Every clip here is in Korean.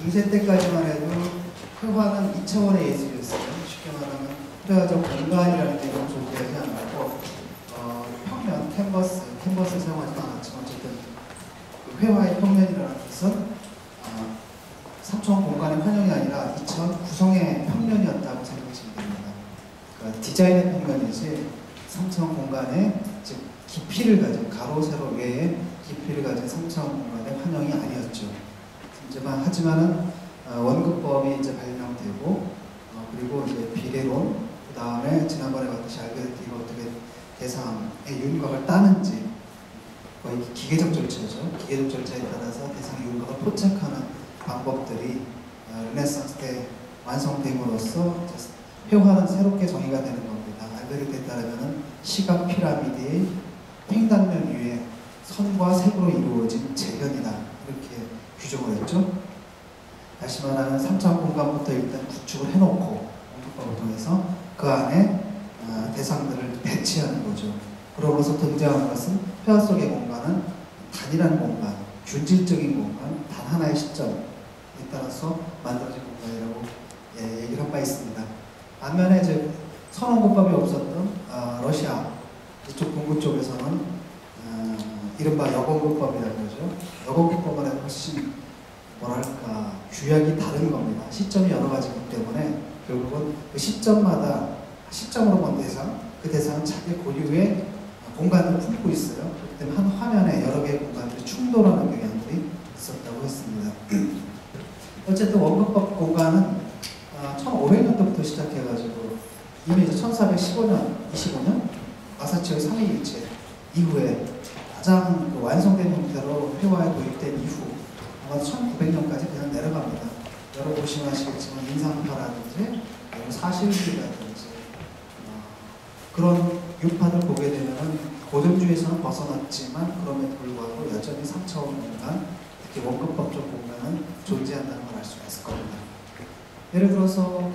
중세 때까지만 해도 회화는 2차원의 예술이었어요. 쉽게 말하면 회화적 공간이라는 개념을 존재하지 않았고 평면, 캔버스 사용하지도 않았지만 어쨌든 그 회화의 평면이라는 것은 3차원 공간의 환영이 아니라 2차원 구성의 평면이었다고 생각하시면 됩니다. 그러니까 디자인의 평면이지 3차원 공간의 즉 깊이를 가진 가로, 세로 외에 깊이를 가진 3차원 공간의 환영이 아니었죠. 하지만은 원근법이 이제 발명되고 그리고 이제 비례론, 그 다음에 지난번에 봤듯이 알고리즘이 어떻게 대상의 윤곽을 따는지 거의 기계적 절차죠. 기계적 절차에 따라서 대상의 윤곽을 포착하는 방법들이 르네상스 때 완성됨으로써 회화는 새롭게 정의가 되는 겁니다. 알고리즘에 따르면 시각 피라미드의 횡단면 위에 선과 색으로 이루어진 재현이다, 이렇게 규정을 했죠. 다시 말하면 3차원 공간부터 일단 구축을 해놓고 원근법을 통해서 그 안에 대상들을 배치하는 거죠. 그러고서 등장하는 것은 회화 속의 공간은 단일한 공간, 균질적인 공간, 단 하나의 시점에 따라서 만들어진 공간이라고 얘기를 한 바 있습니다. 반면에 이제 선원근법이 없었던 러시아 이쪽 동부 쪽에서는 이른바 여건근법이라고 그러죠. 여건근법은 훨씬 뭐랄까 규약이 다른 겁니다. 시점이 여러 가지이기 때문에 결국은 그 시점마다 시점으로 본 대상, 그 대상은 자기 고유의 공간을 품고 있어요. 그렇기 때문에 한 화면에 여러 개의 공간들이 충돌하는 경향들이 있었다고 했습니다. 어쨌든 원근법 공간은 1500년도부터 시작해가지고 이미 이제 1415년, 25년 마사치의 3.2일체 이후에 가장 완성된 형태로 회화에 도입된 이후 아마 1900년까지 그냥 내려갑니다. 여러분 보시면 아시겠지만 인상파라든지 사실주의라든지 그런 유파를 보게 되면 고전주의에서는 벗어났지만 그럼에도 불구하고 여전히 3차원 공간, 특히 원근법적 공간은 존재한다는 걸 알 수가 있을 겁니다. 예를 들어서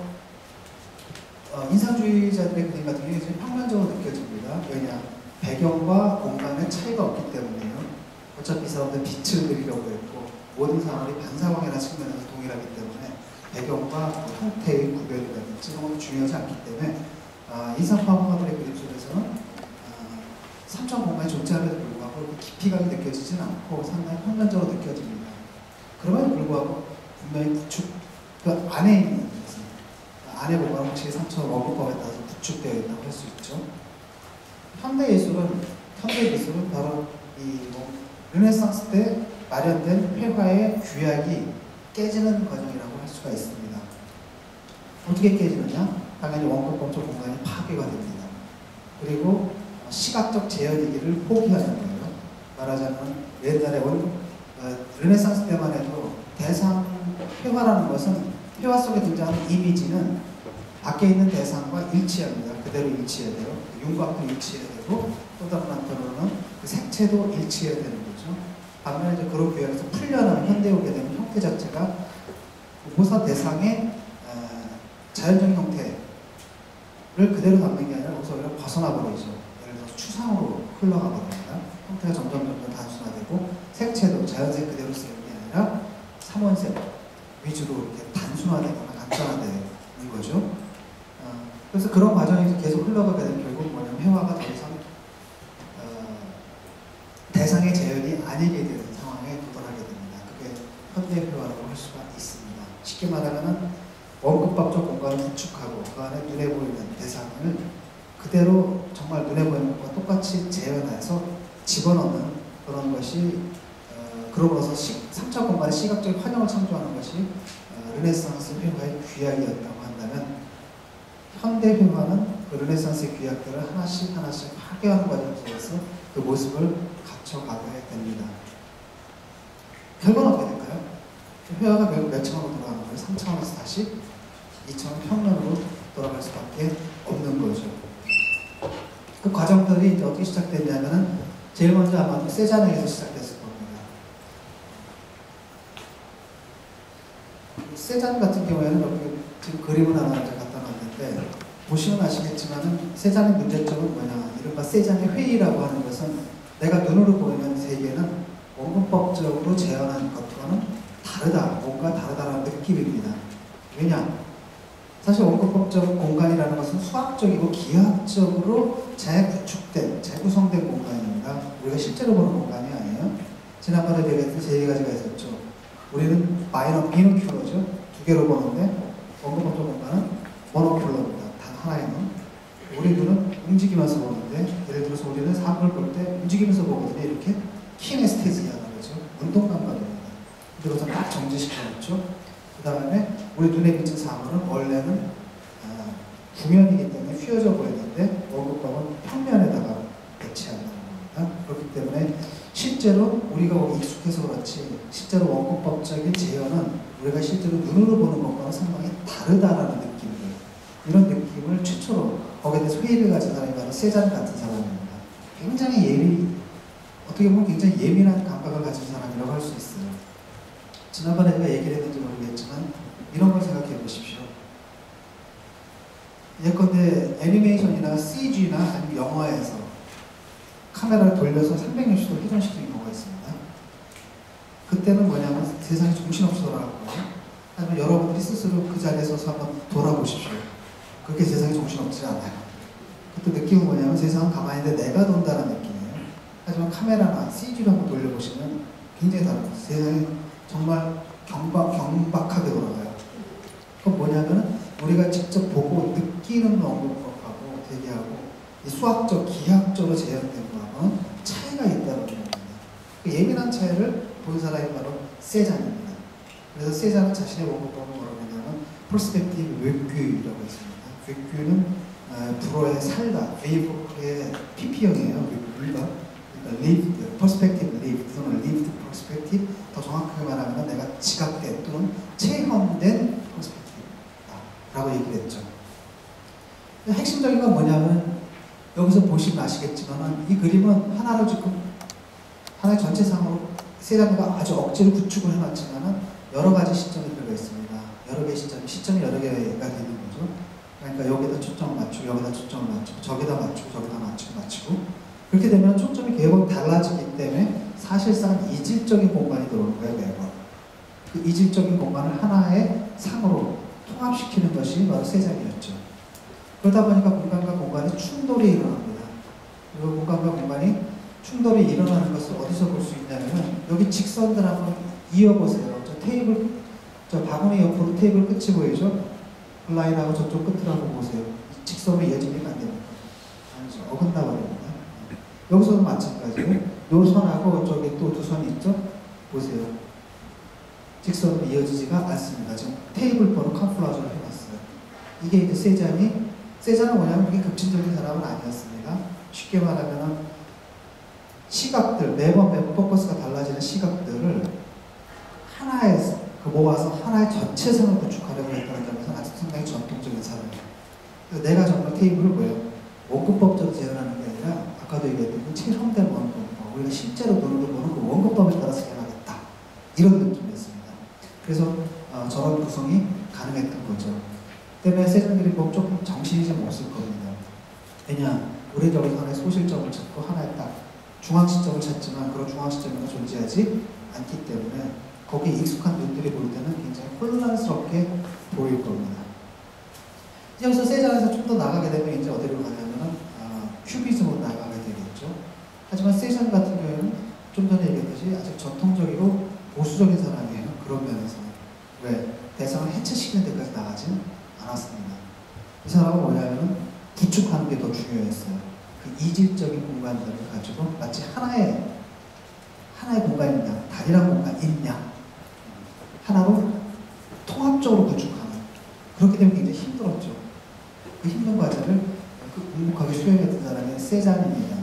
인상주의자들의 그림 같은 경우에 평면적으로 느껴집니다. 왜냐? 배경과 공간의 차이가 없기 때문에요. 어차피 이 사람들은 빛을 그리려고 했고 모든 사람이 반사광이라는 측면에서 동일하기 때문에 배경과 형태의 구별이라든지 이런 것도 중요하지 않기 때문에 인상파들의 그림 속에서는 3차원 공간이 존재함에도 불구하고 깊이감이 느껴지진 않고 상당히 평면적으로 느껴집니다. 그럼에도 불구하고 분명히 구축, 그 안에 있는 안에 공간은 확실히 3차원 원근법에 따라서 구축되어 있다고 할 수 있죠. 현대 기술은 바로 이 르네상스 때 마련된 회화의 규약이 깨지는 과정이라고 할 수가 있습니다. 어떻게 깨지느냐? 당연히 원근법적 공간이 파괴가 됩니다. 그리고 시각적 재현이기를 포기하는 거예요. 말하자면 옛날에 르네상스 때만 해도 대상 회화라는 것은 회화 속에 등장하는 이미지는 밖에 있는 대상과 일치합니다. 그대로 일치해야 돼요. 윤곽도 일치해야 되고 또 다른 한편으로는 그 색채도 일치해야 되는 거죠. 반면에 이제 그런 규약에서 풀려나는 현대에 오게 되면 형태 자체가 모사 대상의 자연적인 형태를 그대로 담는 게 아니라 거기서 오히려 벗어나 버리죠. 예를 들어서 추상으로 흘러가 버립니다. 형태가 점점 단순화되고 색채도 자연색 그대로 쓰는 게 아니라 삼원색 위주로 이렇게 단순화되거나 간단화되는 거죠. 그래서 그런 과정이 계속 흘러가게 되면 결국 뭐냐면 회화가 더 이상 대상의 재현이 아니게 되는 상황에 도달하게 됩니다. 그게 현대 회화라고 할 수가 있습니다. 쉽게 말하면 원근법적 공간을 구축하고 그 안에 눈에 보이는 대상을 그대로 정말 눈에 보이는 것과 똑같이 재현해서 집어넣는 그런 것이 그러고서 3차 공간의 시각적인 환영을 창조하는 것이 르네상스 회화의 규약이었다고 한다면 현대 회화는 그 르네상스의 규약들을 하나씩 파괴하는 과정 속에서 그 모습을 갖춰가게 됩니다. 결과는 어떻게 될까요? 회화가 결국 몇 차원으로 돌아가는 거예요? 3차원에서 다시 2차원 평면으로 돌아갈 수밖에 없는 거죠. 그 과정들이 이제 어떻게 시작됐냐면은 제일 먼저 아마도 세자능에서 시작됐을 겁니다. 세잔 같은 경우에는 여기 지금 그림을 하나 이제 갖다 놨는데 보시면 아시겠지만은 세잔의 문제점은 뭐냐? 이른바 세잔의 회의라고 하는 것은 내가 눈으로 보이는 세계는 원근법적으로 재현한 것과는 다르다, 뭔가 다르다라는 느낌입니다. 왜냐? 사실 원근법적 공간이라는 것은 수학적이고 기하학적으로 재구축된, 재구성된 공간입니다. 우리가 실제로 보는 공간이 아니에요. 지난번에 얘기했던 세 가지가 있었죠. 우리는 비노큘러죠. 두 개로 보는데 원근법적 공간은 모노큘러입니다. 단 하나의 눈. 우리 눈은 움직이면서 보는데 예를 들어서 우리는 사물을 볼 때 움직이면서 보거든요. 이렇게 키네스테지아라고 그러죠. 운동 감각입니다. 그래서 딱 정지시켜놓죠. 그 다음에 우리 눈에 비친 사물은 원래는 구면이기 때문에 휘어져 보이는데 원근법은 평면에다가 배치한다는 겁니다. 그렇기 때문에 실제로 우리가 익숙해서 그렇지 실제로 원근법적인 재현은 우리가 실제로 눈으로 보는 것과는 상당히 다르다라는 느낌들, 이런 느낌을 최초로 거기에 대해서 회의를 가진 사람이 바로 세잔 같은 사람입니다. 굉장히 어떻게 보면 굉장히 예민한 감각을 가진 사람이라고 할 수 있어요. 지난번에 제가 얘기를 했는지 모르겠지만 이런 걸 생각해 보십시오. 예컨대 애니메이션이나 CG나 아니면 영화에서 카메라를 돌려서 360도 회전시키는 경우가 있습니다. 그때는 뭐냐면 세상이 정신없이 돌아가고요. 하지만 여러분들이 스스로 그 자리에 서서 한번 돌아보십시오. 그렇게 세상이 정신없지 않아요. 그때 느낌은 뭐냐면 세상은 가만히 있는데 내가 돈다는 느낌이에요. 하지만 카메라나 CG로 한번 돌려보시면 굉장히 다릅니다. 세상이 정말 경박하게 돌아가요. 그건 뭐냐면 우리가 직접 보고 느끼는 원근법하고 대비하고 이 수학적, 기하학적으로 재현된 거하고는 차이가 있다는 겁니다. 그 예민한 차이를 본 사람이 바로 세잔입니다. 그래서 세잔은 자신의 원근법을 뭐라고 하냐면 프로스펙티브 웹규라고 했습니다. 웹규는 불어의 살다, 웨이브의 PP형이에요. 웹규가. 그러니까 lived, perspective lived 또는 lived perspective, 더 정확하게 말하면 내가 지각된 또는 체험된 perspective라고 얘기를 했죠. 핵심적인 건 뭐냐면 여기서 보시면 아시겠지만 이 그림은 하나를 지금 하나의 전체상으로 세자가 아주 억지로 구축을 해놨지만 여러 가지 시점이 들어가 있습니다. 여러 개의 시점이 여러 개가 되는 거죠. 그러니까 여기다 초점을 맞추고 여기다 초점을 맞추고 저기다 맞추고 저기다 맞추고 그렇게 되면 초점이 계속 달라지기 때문에 사실상 이질적인 공간이 들어오는 거예요, 매번. 그 이질적인 공간을 하나의 상으로 통합시키는 것이 바로 세장이었죠. 그러다 보니까 공간과 공간이 충돌이 일어납니다. 그리고 공간과 공간이 충돌이 일어나는 것을 어디서 볼 수 있냐면 여기 직선들 한번 이어보세요. 저 바구니 옆으로 테이블 끝이 보이죠? 그 라인하고 저쪽 끝을 한번 보세요. 직선으로 이어지니까 안 됩니다. 아니죠. 어긋나 버립니다. 여기서도 마찬가지예요. 요 선하고 저기 또 두 선이 있죠? 보세요. 직선으로 이어지지가 않습니다. 지금 테이블번호 카모플라주를 해놨어요. 이게 이제 세잔은 뭐냐면 그게 급진적인 사람은 아니었습니다. 쉽게 말하면 시각들, 매번 포커스가 달라지는 시각들을 하나의 모아서 하나의 전체성을 구축하려고 했다는 점에서 아주 상당히 전통적인 사람이에요. 내가 정말 테이블을 뭐예요? 원근법적으로 재현하는 게 아니라 아까도 얘기했던 체험된 원근법, 우리가 실제로 눈으로 보는 그 원근법에 따라서 재현하겠다. 이런 느낌이었습니다. 그래서 저런 구성이 가능했던 거죠. 때문에 세잔 그림법 조금 정신이 좀 없을 겁니다. 왜냐, 우리 저기서 하나의 소실점을 찾고 하나의 딱 중앙 시점을 찾지만 그런 중앙 시점이 존재하지 않기 때문에 거기에 익숙한 눈들이 볼 때는 굉장히 혼란스럽게 보일 겁니다. 여기서 세잔에서 좀 더 나가게 되면 이제 어디로 가냐면은 큐비즘으로 나가게 되겠죠. 하지만 세잔 같은 경우에는 좀 전에 얘기했듯이 아주 전통적이고 보수적인 사람이에요. 그런 면에서. 왜? 대상을 해체시키는 데까지 나가진 않았습니다. 이 사람은 뭐냐면 구축하는 게 더 중요했어요. 그 이질적인 공간들을 가지고 마치 하나의 공간이냐, 다리란 공간이냐 하나로 통합적으로 구축하는, 그렇게 되면 굉장히 힘들었죠. 그 힘든 과제를 묵묵하게 수행했던 사람이 세잔입니다.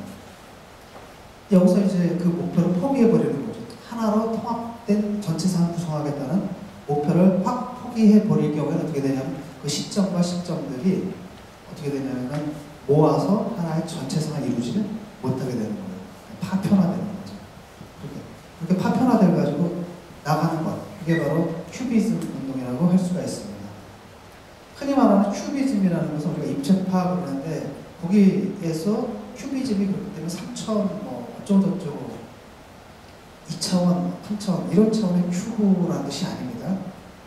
여기서 이제 그 목표를 포기해버리는 거죠. 하나로 통합된 전체상을 구성하겠다는 목표를 확 포기해버릴 경우에는 어떻게 되냐면 그 시점과 시점들이 어떻게 되냐면 모아서 하나의 전체상을 이루지를 못하게 되는 거예요. 파편화되는 거죠. 그렇게 파편화돼가지고 나가는 것. 그게 바로 큐비즘 운동이라고 할 수가 있습니다. 흔히 말하는 큐비즘이라는 것은 우리가 입체파 그러는데 거기에서 큐비즘이 그렇기 때문에 3차원 뭐 어쩌고저쩌고 2차원, 3차원 이런 차원의 큐브라는 뜻이 아닙니다.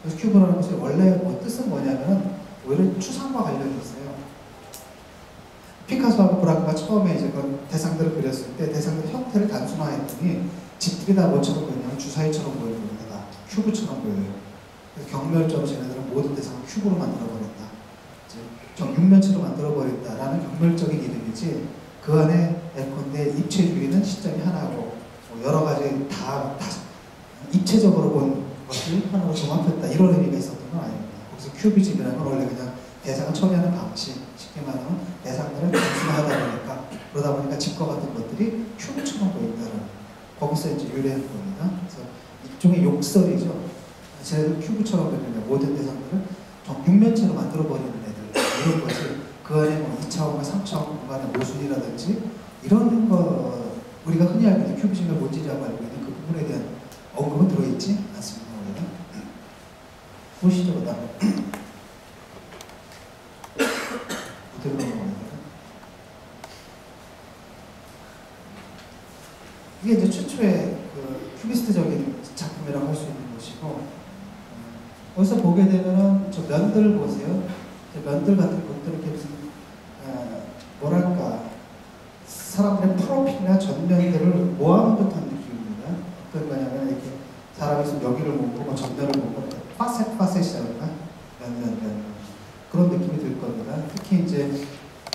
그래서 큐브라는 것이 원래 뜻은 뭐냐면 오히려 추상과 관련이 있어요. 피카소하고 브라크가 처음에 이제 그 대상들을 그렸을 때 대상들 형태를 단순화했더니 집들이 다 뭐처럼 보이냐면 주사위처럼 보이는 겁니다. 큐브처럼 보여요. 경멸적으로 쟤네들은 모든 대상을 큐브로 만들어버린다. 좀 육면체로 만들어버린다라는 경멸적인 이름이지 그 안에 예컨대 입체주의는 시점이 하나고 뭐 여러 가지 다 입체적으로 본 것을 하나로 종합했다 이런 의미가 있었던 건 아닙니다. 거기서 큐비즘이라는 건 원래 그냥 대상을 처리하는 방식, 쉽게 말하면 대상들을 단순화하다 보니까 그러다 보니까 집과 같은 것들이 큐브처럼 보인다는 거기서 이제 유래한 겁니다. 그래서 일종의 욕설이죠. 쟤네들 큐브처럼 보이는 모든 대상들을 육면체로 만들어버리는 애들 이런 것을 그 안에 뭐 2차원과 3차원 공간의 모순이라든지 이런 거 우리가 흔히 알고 있는 큐비즘의 본질이라고 알고 있는 그 부분에 대한 언급은 들어있지 않습니다. 우리는. 보시죠. 그 다음에 어떻게 넘어가야 되나? 이게 이제 최초의 그 큐비스트적인 작품이라고 할 수 있는 것이고 여기서 보게 되면은 저 면들 보세요. 면들 같은 것들 이렇게 무슨 뭐랄까 사람들의 프로필이나 전면들을 모아놓은 듯한 느낌입니다. 어떤 거냐면 이렇게 사람이 있으면 여기를 보고 뭐 전면을 보고 파셋이라든가 면 그런 느낌이 들 겁니다. 특히 이제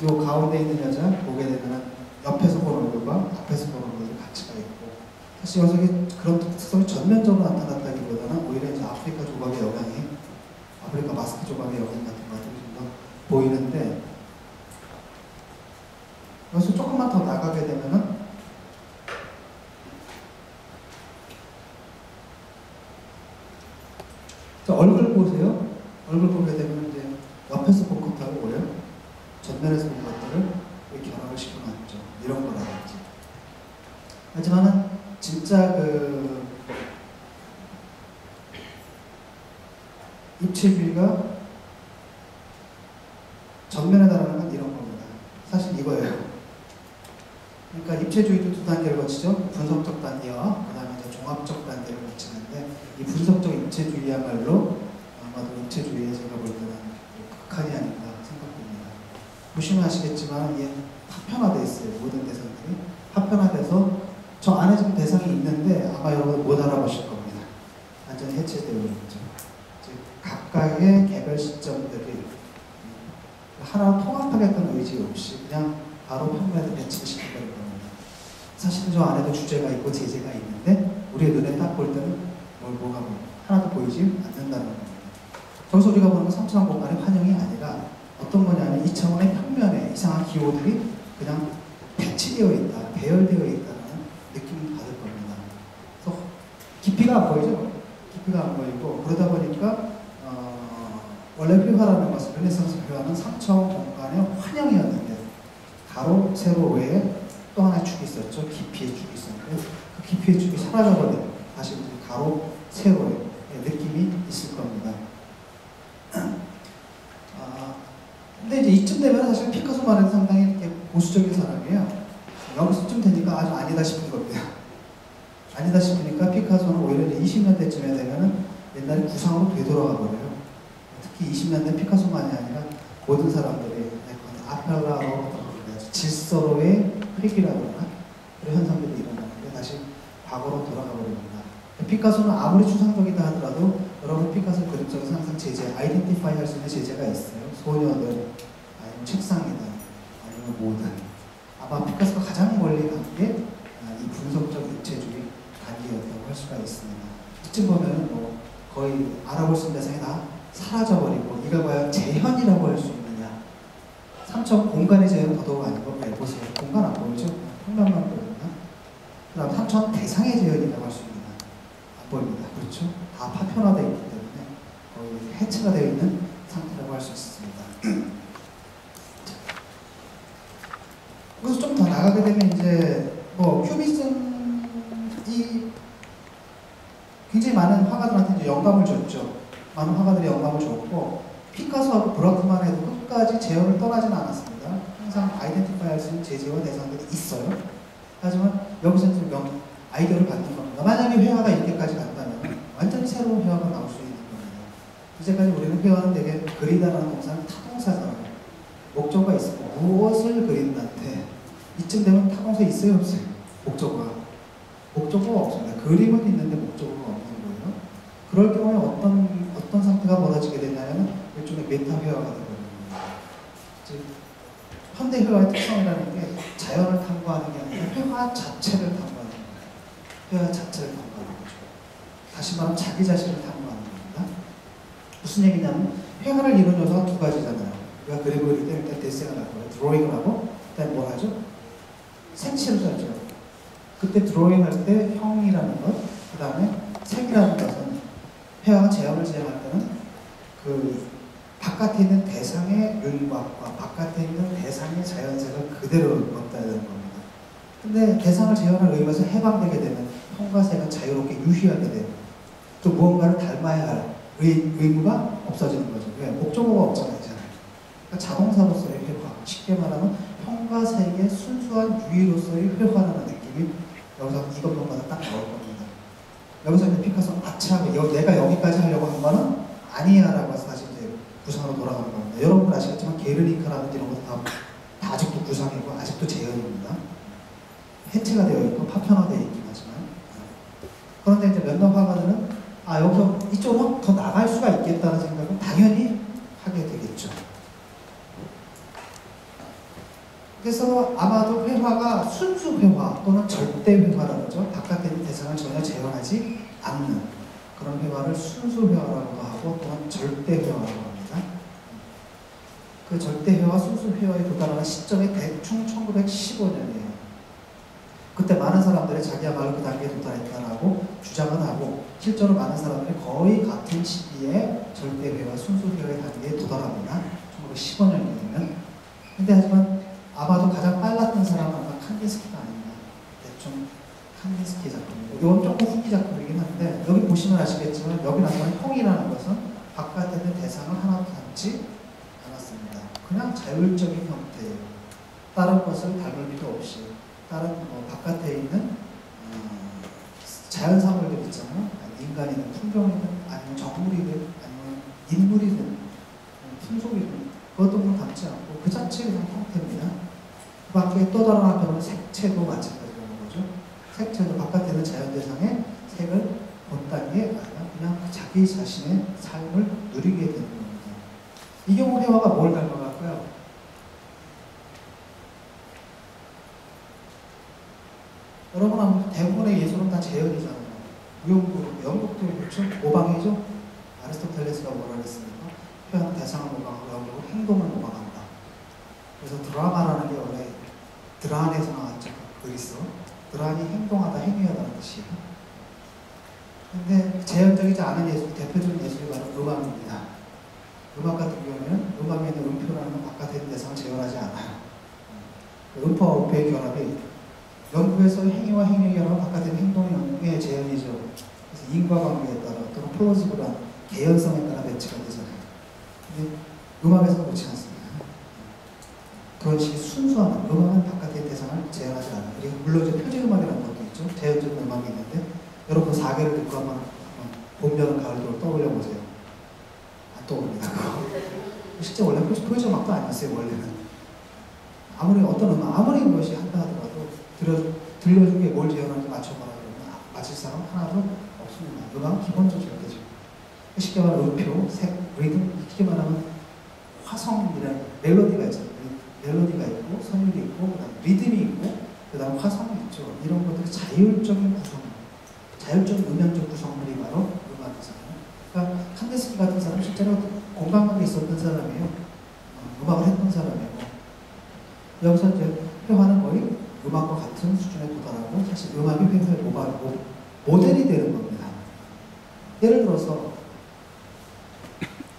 요 가운데 있는 여자 보게 되면은 옆에서 보는 얼굴과 앞에서 보는 얼굴이 같이 가 있고 사실 여기서 그런 특성이 전면적으로 나타났다기보다는 오히려 이제 아프리카 조각의 영향이 아프리카 마스크 조각의 영향 같은 것들이 좀 더 보이는데 여기서 조금만 더 나가게 되면은 자, 얼굴 보세요. 얼굴 보게 되면 이제 옆에서 본 것하고 오히려 전면에서 본 것들을 결합을 시켜놨죠. 이런 거라든지. 하지만은 진짜 그 입체주의가 전면에 달하는 건 이런 겁니다. 사실 이거예요. 그러니까 입체주의도 두 단계를 거치죠. 분석적 단계와 그 다음에 이제 종합적 단계를 거치는데 이 분석적 입체주의야말로 아마도 입체주의에 제가 볼 때는 극한이 아닌가 생각됩니다. 보시면 아시겠지만 이게 파편화되어 있어요. 모든 대상들이 파편화돼서 저 안에 지금 대상이 있는데 아마 여러분 못 알아보실 겁니다. 완전히 해체되어 있죠. 각각의 개별 시점들이 하나로 통합하겠다는 의지 없이 그냥 바로 평면에 배치를 시켜버린 겁니다. 사실 저 안에도 주제가 있고 제재가 있는데 우리의 눈에 딱 볼 때는 뭐가 하나도 보이지 않는다는 겁니다. 저기서 우리가 보는 3차원 공간의 환영이 아니라 어떤 거냐면 2차원의 평면에 이상한 기호들이 그냥 배치되어 있다, 배열되어 있다는 느낌을 받을 겁니다. 그래서 깊이가 안 보이죠? 깊이가 안 보이고 그러다 보니까 원래 휘화라는 것은 르네상스 휘화는 3차원 공간의 환영이었는데 가로, 세로 외에 또 하나의 축이 있었죠. 깊이의 축이 있었는데 그 깊이의 축이 사라져버린 다시 이제 가로, 세로의 느낌이 있을 겁니다. 근데 이제 이쯤 되면 사실 피카소만 해도 상당히 이렇게 보수적인 사람이에요. 여기서쯤 되니까 아주 아니다 싶은 겁니다. 아니다 싶으니까 피카소는 오히려 이제 20년대쯤에 되면은 옛날에 구상으로 되돌아가 버려요. 특히 20년대 피카소만이 아니라 모든 사람들이 아펠라로 질서로의 회귀라거나 그런 현상들이 일어나는데 다시 과거로 돌아가 버립니다. 피카소는 아무리 추상적이다 하더라도 여러분 피카소 그림 속에서 항상 제재, 아이덴티파이 할 수 있는 제재가 있어요. 소녀들, 아니면 책상이든, 아니면 뭐든. 아마 피카소가 가장 멀리 간 게 이 분석적 입체주의 단계였다고 할 수가 있습니다. 이쯤 보면 뭐 거의 알아볼 수 있는 대상이 다 사라져버리고 이가 과연 재현이라고 할 수 있느냐. 3차원 공간의 재현은 더더욱 아니고 보세요. 공간 안 보이죠? 평면만 보이나? 그 다음 3차원 대상의 재현이라고 할 수 있느냐. 안 보입니다. 그렇죠? 다 파편화되어 있기 때문에 거의 해체가 되어 있는 상태라고 할 수 있습니다. 그래서 좀 더 나가게 되면 이제 뭐 큐비즘이 굉장히 많은 화가들한테 이제 영감을 줬죠. 많은 화가들이 영감을 줬고 피카소하고 브라크만 해도 끝까지 재현을 떠나지는 않았습니다. 항상 아이덴티파이 할 수 있는 제재와 대상들이 있어요. 하지만 여기서 좀 아이디어를 받는 겁니다. 만약에 회화가 이렇게까지 간다면 완전히 새로운 회화가 나올 수 있는 겁니다. 이제까지 우리는 회화는 되게 그리다라는 동사는 타동사잖아요. 목적어가 있으면 무엇을 그린다는데 이쯤 되면 타동사 있어요 없어요? 목적어가. 목적어가 없습니다. 그림은 있는데 목적어가 없는 거예요. 그럴 경우에 어떤 상태가 벌어지게 되냐면 일종의 메타 회화가 되거든요. 즉 현대 회화의 특성이라는 게 자연을 탐구하는 게 아니라 회화 자체를 탐구하는 거예요. 회화 자체를 탐구하는 거죠. 다시 말하면 자기 자신을 탐구하는 겁니다. 무슨 얘기냐면 회화를 이루는 요소가 두 가지잖아요. 우리가 그림을 그릴 때 일단 데생을 할 거예요. 드로잉을 하고 그다음에 뭘 하죠? 색칠을 하죠. 그때 드로잉 할 때 형이라는 것, 그 다음에 색이라는 것은 회화가 제어를 진행할 때는 그 바깥에 있는 대상의 윤곽과 바깥에 있는 대상의 자연색을 그대로 넣어야 되는 겁니다. 근데 대상을 제어하는 의미에서 해방되게 되면 형과 색은 자유롭게 유희하게 돼요. 또 무언가를 닮아야 할 의무가 없어지는 거죠. 왜? 목적어가 없잖아요. 그러니까 자동사로서의 회화, 쉽게 말하면 형과 색의 순수한 유희로서의 회화라는 느낌이 여기서 이것만마다 딱 나올 겁니다. 여기서 이제 피카소 아차, 내가 여기까지 하려고 한 거는 아니야 라고 해서 다시 이제 구상으로 돌아가는 겁니다. 여러분 아시겠지만 게르니카라든지 이런 것도 다 아직도 구상이고 아직도 재현입니다. 해체가 되어 있고 파편화되어 있긴 하지만 그런데 이제 몇몇 화가들은 여기서 이쪽으로 더 나갈 수가 있겠다는 생각은 당연히 하게 되겠죠. 그래서 아마도 회화가 순수 회화 또는 절대 회화라고 하죠. 바깥에 있는 대상을 전혀 재현하지 않는 그런 회화를 순수 회화라고도 하고 또는 절대 회화라고 합니다. 그 절대 회화, 순수 회화에 도달하는 시점이 대충 1915년이에요. 그때 많은 사람들이 자기야말로 그 단계에 도달했다라고 주장을 하고 실제로 많은 사람들이 거의 같은 시기에 절대 회화, 순수 회화의 단계에 도달합니다. 1915년이면. 근데 하지만 아마도 가장 빨랐던 사람은 아마 칸디스키가 아닌가. 대충 칸디스키 작품이고 이건 조금 후기 작품이긴 한데 여기 보시면 아시겠지만 여기 나타난 형이라는 것은 바깥에 있는 대상을 하나도 담지 않았습니다. 그냥 자율적인 형태예요. 다른 것을 닮을 필요 없이 다른 바깥에 있는 자연 사물들 있잖아요. 인간이든 풍경이든 아니면 정물이든 아니면 인물이든 풍속이든 그것도 뭐 담지 않고 그 자체의 형태입니다. 그 밖에 또 다른 한편으로 색채도 마찬가지라는 거죠. 색채도 바깥에 있는 자연 대상의 색을 본다는 게 아니라 그냥 자기 자신의 삶을 누리게 되는 겁니다. 이 경우 회화가 뭘 닮아갈까요? 여러분 아마 대부분의 예술은 다 재현이잖아요. 연극도 그렇죠? 모방이죠? 아리스토텔레스가 뭐라 그랬습니까? 표현 대상을 모방하고 연극은 행동을 모방한다. 그래서 드라마라는 게 원래 드란에서 나왔죠. 그리스. 드란이 행동하다, 행위하다는 뜻이에요. 근데 재현적이지 않은 예술, 대표적인 예술이 바로 음악입니다. 음악 같은 경우에는 음악에 있는 음표라는 건 바깥에 있는 대상을 재현하지 않아요. 음표와 음표의 결합이 연극에서 행위와 행위의 결합은 바깥에 있는 행동의 재현이죠. 그래서 인과관계에 따라 또는 플로지블한 개연성에 따라 매치가 되잖아요. 근데 음악에서는 그렇지 않습니다. 그런 식의 순수한 음악은 바깥의 대상을 재현하지 않아요. 그리고 물론 이제 표지음악이라는 것도 있죠. 재현적인 음악이 있는데 여러분 4개를 듣고 한번 봄, 여름, 가을, 겨울 떠올려 보세요. 안 떠오릅니다. 실제 원래 표지음악도 아니었어요. 원래는 아무리 어떤 음악, 아무리 그것이 한다 하더라도 들려준 게 뭘 재현하는지 맞춰봐라 그러면 맞힐 사람 하나도 없습니다. 음악은 기본적으로 되죠. 쉽게 말하면 음표, 색, 리듬, 쉽게 말하면 화성이라는 멜로디가 있잖아요. 멜로디가 있고 선율이 있고 그다음 리듬이 있고 그다음 화성이 있죠. 이런 것들이 자율적인 구성, 자율적인 음향적 구성물이 바로 음악이잖아요. 그러니까 칸데스키 같은 사람 실제로 공감관계 있었던 사람이에요. 음악을 했던 사람이고 여기서 이제 회화는 거의 음악과 같은 수준에 도달하고 사실 음악이 회화의 모델이 되는 겁니다. 예를 들어서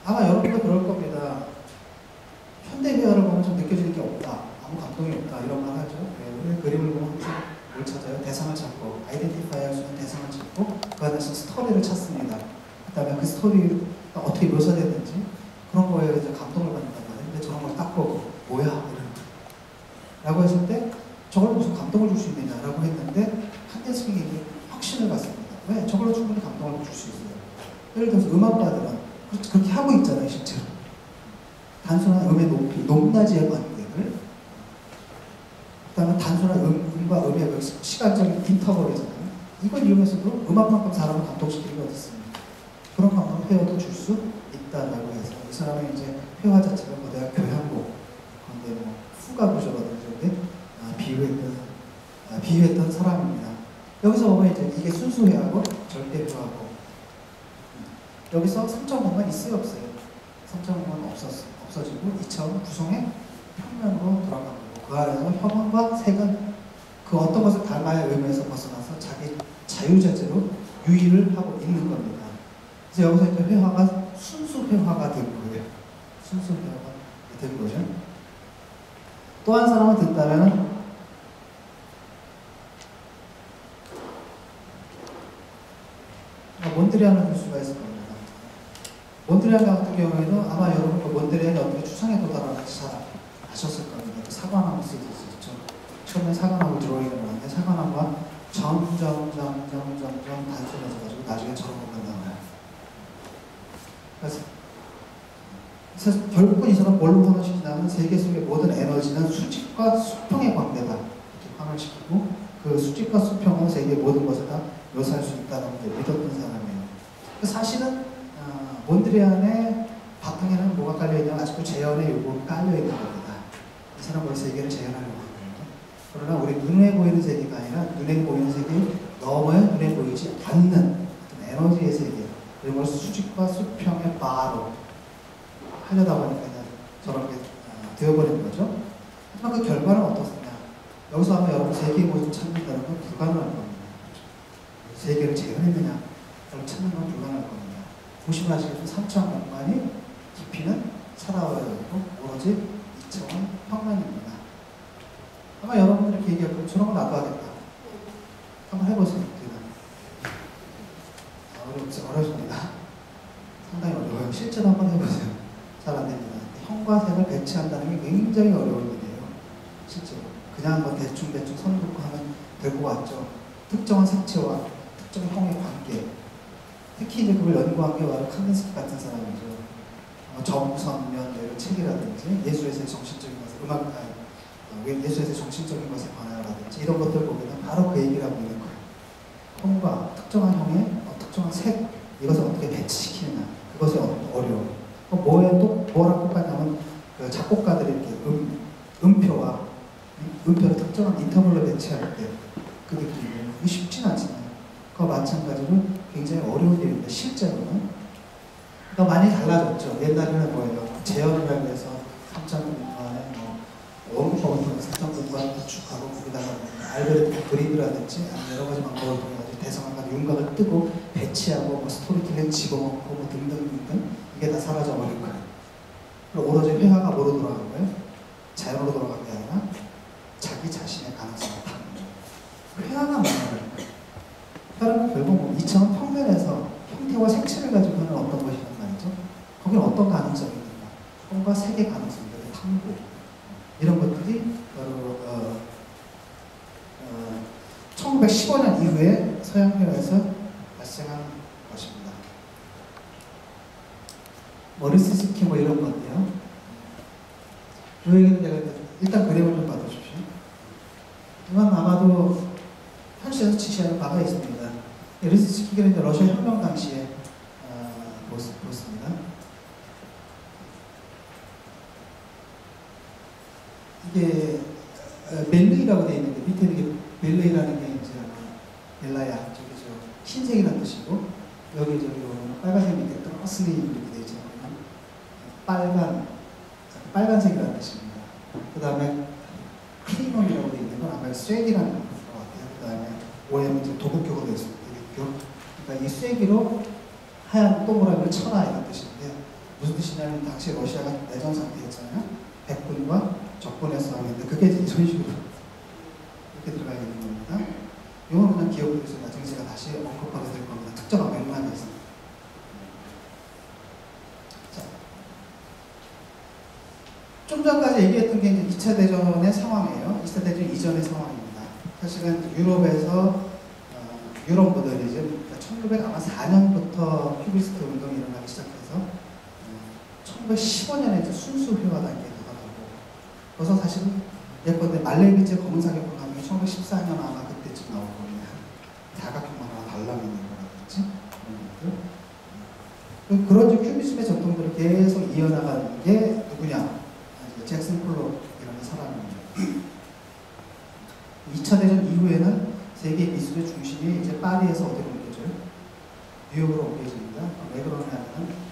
아마 여러분도 그럴 겁니다. 현대 회화를 보면 좀 느껴지는 게 없다. 아무 감동이 없다. 이런 말 하죠. 우리 그림을 보면 항상 뭘 찾아요? 대상을 찾고 아이덴티파이 할 수 있는 대상을 찾고 그 안에서 스토리를 찾습니다. 그 다음에 그 스토리가 어떻게 묘사되는지 그런 거에 이제 감동을 받는단 말이에요. 근데 저런 걸 딱 보고 뭐야? 이런 라고 했을 때 저걸 무슨 감동을 줄 수 있느냐라고 했는데 칸데스키에게 확신을 갖습니다. 왜? 저걸로 충분히 감동을 줄 수 있어요. 예를 들어서 음악가들은 그렇게 하고 있잖아요, 실제로. 단순한 음의 높이, 높낮이의 관계를, 그다음에 단순한 음과 음의 그 시간적인 인터벌이잖아요. 이걸 이용해서도 음악만큼 사람을 감동시키는 게 어디 있습니까? 그런 감동 회화도 줄 수 있다라고 해서 이 사람은 이제 회화 자체가 거대한 교향곡, 그런데 뭐 후가 구조라든지 비유했던 사람입니다. 여기서 보면 이제 이게 순수 회화고 절대 회화고, 여기서 3.5만 있어요, 없어요? 3.5만 없어지고 2차원 구성의 평면으로 돌아간 거고, 그 안에서 혐언과 색은 그 어떤 것을 닮아야 의미에서 벗어나서 자기 자유자재로 유의를 하고 있는 겁니다. 그래서 여기서 이제 회화가 순수 회화가 된 거예요. 순수 회화가 된 거죠. 또 한 사람을 듣다면 몬드리안을 볼 수가 있을 겁니다. 몬드리안 같은 경우에는 아마 여러분 몬드리안이 어떻게 추상에 도달하는지 잘 아셨을 겁니다. 사과나무 시리즈 있죠. 처음에 사과나무 드로잉을 하는데 사과나무가 점점 단순해져가지고 나중에 저런 것만 나와요. 그래서 결국은 이 사람 뭘로 표현하시냐면 세계 속의 모든 에너지는 수직과 수평의 관계다, 이렇게 표현시키고 그 수직과 수평은 세계의 모든 것을 다 묘사할 수 있다는 걸 믿었던 사람이에요. 사실은 몬드리안의 바탕에는 뭐가 깔려있냐면 아직도 재현의 요구가 깔려있는 겁니다. 이 사람은 세계를 재현하려고 하거든요. 그러나 우리 눈에 보이는 세계가 아니라 눈에 보이는 세계 너머에 눈에 보이지 않는 어떤 에너지의 세계, 이런 걸 수직과 수평의 바로 하려다 보니까 저렇게 되어버린 거죠. 하지만 그 결과는 어떻습니까? 여기서 아마 여러분 세계의 모습을 찾는다는 건 불가능할 겁니다. 세계를 재현했느냐, 그걸 찾는 건 불가능할 겁니다. 보시면 아시겠지만 3차원 공간이 깊이는 차라워야 되고 오로지 2차원 평면입니다. 아마 여러분들이 이렇게 얘기하고 저런 건 나도 하겠다. 한번 해보세요. 어렵습니다. 상당히 어려워요. 실제로 한번 해보세요. 잘 안됩니다. 형과 색을 배치한다는 게 굉장히 어려운 일이에요. 실제로. 그냥 뭐 대충 손을 놓고 하면 될 것 같죠. 특정한 색채와 특정한 형의 관계. 특히 이제 그걸 연구한 게 바로 칸딘스키 같은 사람이죠. 정선면 이런 책이라든지 예술에서의 정신적인 것을 예술에서의 정신적인 것에 관하여라든지 이런 것들 보면 바로 그 얘기를 하고 있는 거예요. 형과 특정한 형의 특정한 색, 이것을 어떻게 배치시키느냐, 그것이 어려워. 뭐랑 똑같냐면 그 작곡가들이 이렇게 음표를 특정한 인터벌로 배치할 때 그 느낌이에요. 이게 쉽진 않잖아요. 그와 마찬가지로 굉장히 어려운 일인데 실제로는 많이 달라졌죠. 옛날에는 뭐예요? 재현을 하기 위해서 3차 공간에 원국법을 통해서 3차 공간을 구축하고 거기다가 알고리즘 그리드라든지 여러 가지 방법을 통해 대성한과 윤곽을 뜨고 배치하고 스토리텔링 집어먹고 등등 이게 다 사라져버린 거예요. 그리고 오로지 회화가 뭐로 돌아간 거예요? 자연으로 돌아간 게 아니라 자기 자신의 가능성을 타는 거예요. 회화가 뭐냐면 회화는 결국 2차원 평면에서 형태와 색채를 가지고 하는 어떤 것이란 말이죠. 거기는 어떤 가능성이 있는가? 뭔가 색의 가능성들, 탐구 이런 것들이 바로 1915년 이후에 서양회화에서 발생한 것입니다. 머리스스키 이런 건데요. 이 얘기는 제가 일단 그림을 좀 봐주십시오. 이건 아마도 현실에서 지시하는 바가 있습니다. 머리스스키는 러시아 혁명 당시에 보였습니다. 이게 멜르이라고 되어 있는데 밑에 이게 멜레이라는 게 이제 멜라야 저기죠 흰색이라는 뜻이고 여기 빨간색 밑에 트러슬리 이렇게 되어 있잖아요. 빨간색이라는 뜻입니다. 그 다음에 크리논이라고 되어 있는 건 아마 쇠기라는 것 같아요. 그 다음에 오해는 이제 도급격으로 되어 있습니다. 그러니까 이 쇠기로 하얀 동그라미를 쳐라 이런 뜻인데 무슨 뜻이냐면 당시 러시아가 내전 상태였잖아요. 백군과 적군의 싸움인데 그게 이런 식으로 이렇게 들어가야 되는 겁니다. 이건 그냥 기억을 해서 나중에 제가 다시 언급하게 될 겁니다. 특정한 맥락이 있습니다. 자, 좀 전까지 얘기했던 게 이제 2차 대전의 상황이에요. 2차 대전 이전의 상황입니다. 사실은 유럽에서 유럽 모델리즘 1904년부터 큐비스트 운동이 일어나기 시작해서 1915년에 이제 순수 회화 단계에 들어가고, 그래서 사실은 예컨대 말레이비제 검은사계 공항이 1914년 아마 그때쯤 나올 거예요. 다각형만 하나 달라붙는 거라든지 그런 큐비즘의 전통들을 계속 이어나가는 게 누구냐? 잭슨 폴록이라는 사람입니다. 2차 대전 이후에는 세계 미술의 중심이 이제 파리에서 어디로 옮겨져요? 뉴욕으로 옮겨집니다. 왜 그러냐면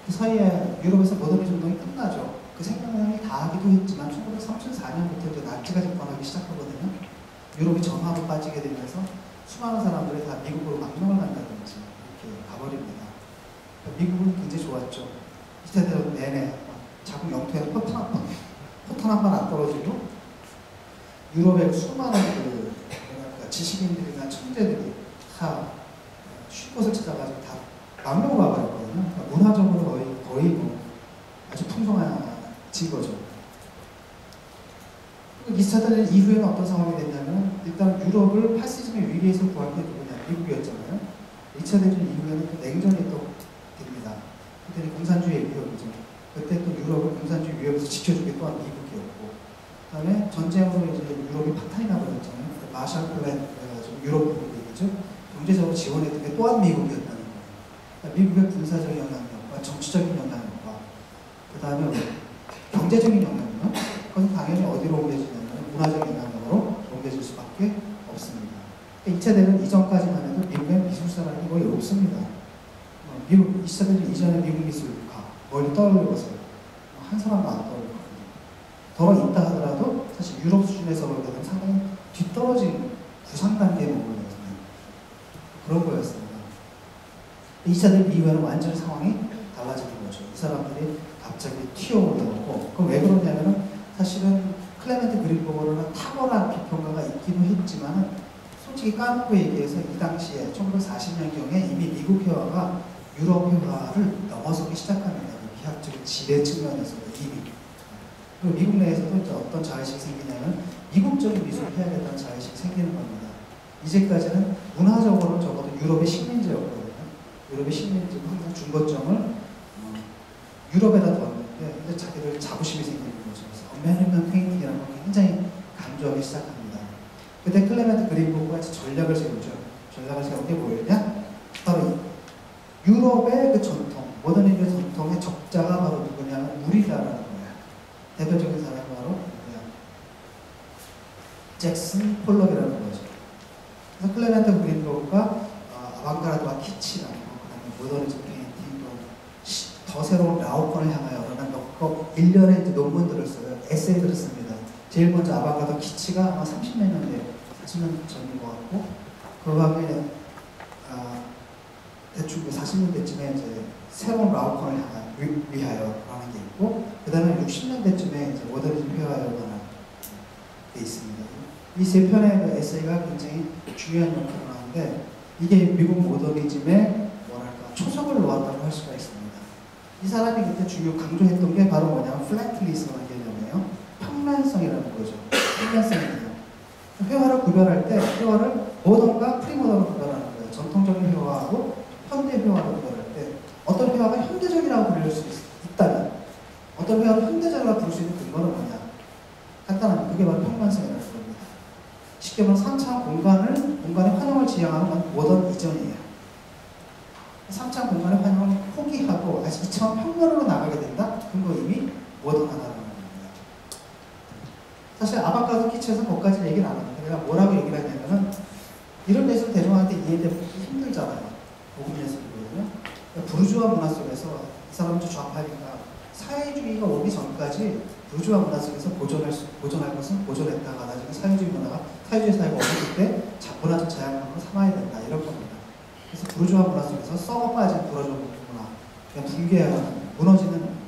그 사이에 유럽에서 모더니즘 운동이 끝나죠. 그 생명량이 다 하기도 했지만 1934년부터 이제 나치가 집권하기 시작하거든요. 유럽이 전화로 빠지게 되면서 수많은 사람들이 다 미국으로 망명을 간다든지 이렇게 가버립니다. 미국은 굉장히 좋았죠. 2차 대전 내내 자국 영토에 포탄 한 번 안 떨어지고 유럽의 수많은 지식인들이나 천재들이 다 쉴 곳을 찾아가지고 다 망명을 가버렸거든요. 그러니까 문화적으로 거의 뭐 아주 풍성해진 거죠. 2차 대전 이후에는 어떤 상황이 됐냐면 일단 유럽을 파시즘의 위기에서 구한 게 누구냐? 미국이었잖아요. 2차 대전 이후에는 또 냉전이 또 됩니다. 그때는 공산주의의 위협이죠. 그때 또 유럽을 공산주의 위협에서 지켜준 게 또한 미국이었고, 그 다음에 전쟁으로 이제 유럽이 파탄이 나버렸잖아요. 마샬 플랜, 그래가지고 유럽 얘기죠. 경제적으로 지원했던 게 또한 미국이었다는 거예요. 그러니까 미국의 군사적 영향력과 정치적인 영향력과 그 다음에 경제적인 영향력, 그건 당연히 어디로 옮겨지냐면 문화적 영향력으로 옮겨질 수밖에 없습니다. 그러니까 2차 대전 이전까지만 해도 미국의 미술사라는 게 거의 없습니다. 미국 2차 대전 이전에 미국 미술가 멀리 떠올려보세요. 한 사람도 안 떠올리거든요. 더 있다 하더라도 사실 유럽 수준에서 볼 때는 상당히 뒤떨어진 구상 단계의 부분이었습니다. 그런 거였습니다. 2차 대전 이후에는 완전히 상황이 달라지는 거죠. 이 사람들이 갑자기 튀어오르고, 그럼 왜 그러냐면은 사실은 클레멘트 그린버그는 탁월한 비평가가 있기도 했지만 솔직히 까놓고 얘기해서 이 당시에 1940년경에 이미 미국 회화가 유럽 회화를 넘어서기 시작합니다. 미학적인 지대 측면에서 이미. 그리고 미국 내에서도 이제 어떤 자의식이 생기냐면 미국적인 미술을 해야겠다는 자의식이 생기는 겁니다. 이제까지는 문화적으로는 적어도 유럽의 식민지였거든요. 유럽의 식민지고 항상 중거점을 유럽에다 뒀는데 이제 자기들 자부심이 생기는 거죠. 그래서 어메리칸 페인팅이라는 걸 굉장히 강조하기 시작합니다. 그때 클레멘트 그린버그가 전략을 세우죠. 전략을 세운 게 뭐였냐? 바로 유럽의 그 전통, 모더니즘의 전통의 적자가 바로 누구냐면 우리다라는 거예요. 대표적인 사람이 바로 누구냐? 잭슨 폴록이라는 거죠. 그래서 클레멘트 그린버그가 아방가르드와 키치라는 거, 그 다음에 모더니즘 페인팅, 더 새로운 라오콘을 향하여라는 몇 일련의 논문들을 써요. 에세이들을 씁니다. 제일 먼저 아방가르드 키치가 아마 30몇 년대, 40년 전인 것 같고, 그 다음에 대충 40년대쯤에 이제 새로운 라오콘을 위하여라는 게 있고, 그 다음에 60년대쯤에 이제 모더니즘 회화에 관한 게 있습니다. 이 세 편의 그 에세이가 굉장히 중요한 역할을 하는데, 이게 미국 모더니즘의 뭐랄까 초석을 놓았다고 할 수가 있습니다. 이 사람이 그때 강조했던 게 바로 뭐냐면 플랫리스라는 개념이에요. 평면성이라는 거죠. 평면성이에요. 회화를 구별할 때 회화를 모던과 프리모던으로 구별하는 거예요. 전통적인 회화하고 현대 회화를 구별할 때 어떤 회화가 현대적이라고 부를 수 있다면 어떤 회화를 현대적이라고 부를 수 있는 근거는 뭐냐? 간단합니다. 그게 바로 평면성이라는 겁니다. 쉽게 말하면 3차 공간의 환영을 지향하는 건 모던 이전이에요. 3차 공간의 환영을 포기하고 다시 2차 평면으로 나가게 된다? 그건 거 이미 모던하다는 겁니다. 사실 아방가르드 키치에서 거기까지 얘기를 안 합니다. 내가 뭐라고 얘기를 하냐면은 이런 예술 대중한테 이해되기 힘들잖아요. 고급 예술이거든요. 부르주아 문화 속에서 이 사람도 좌파니까 사회주의가 오기 전까지 부르주아 문화 속에서 보존할 것은 보존했다가 나중에 사회주의 사회가 오기 때 문화적 자양분으로 삼아야 된다 이런 겁니다. 그래서 부르주아 문화 속에서 썩어 빠진 부르주아 문화, 그냥 붕괴하는 무너지는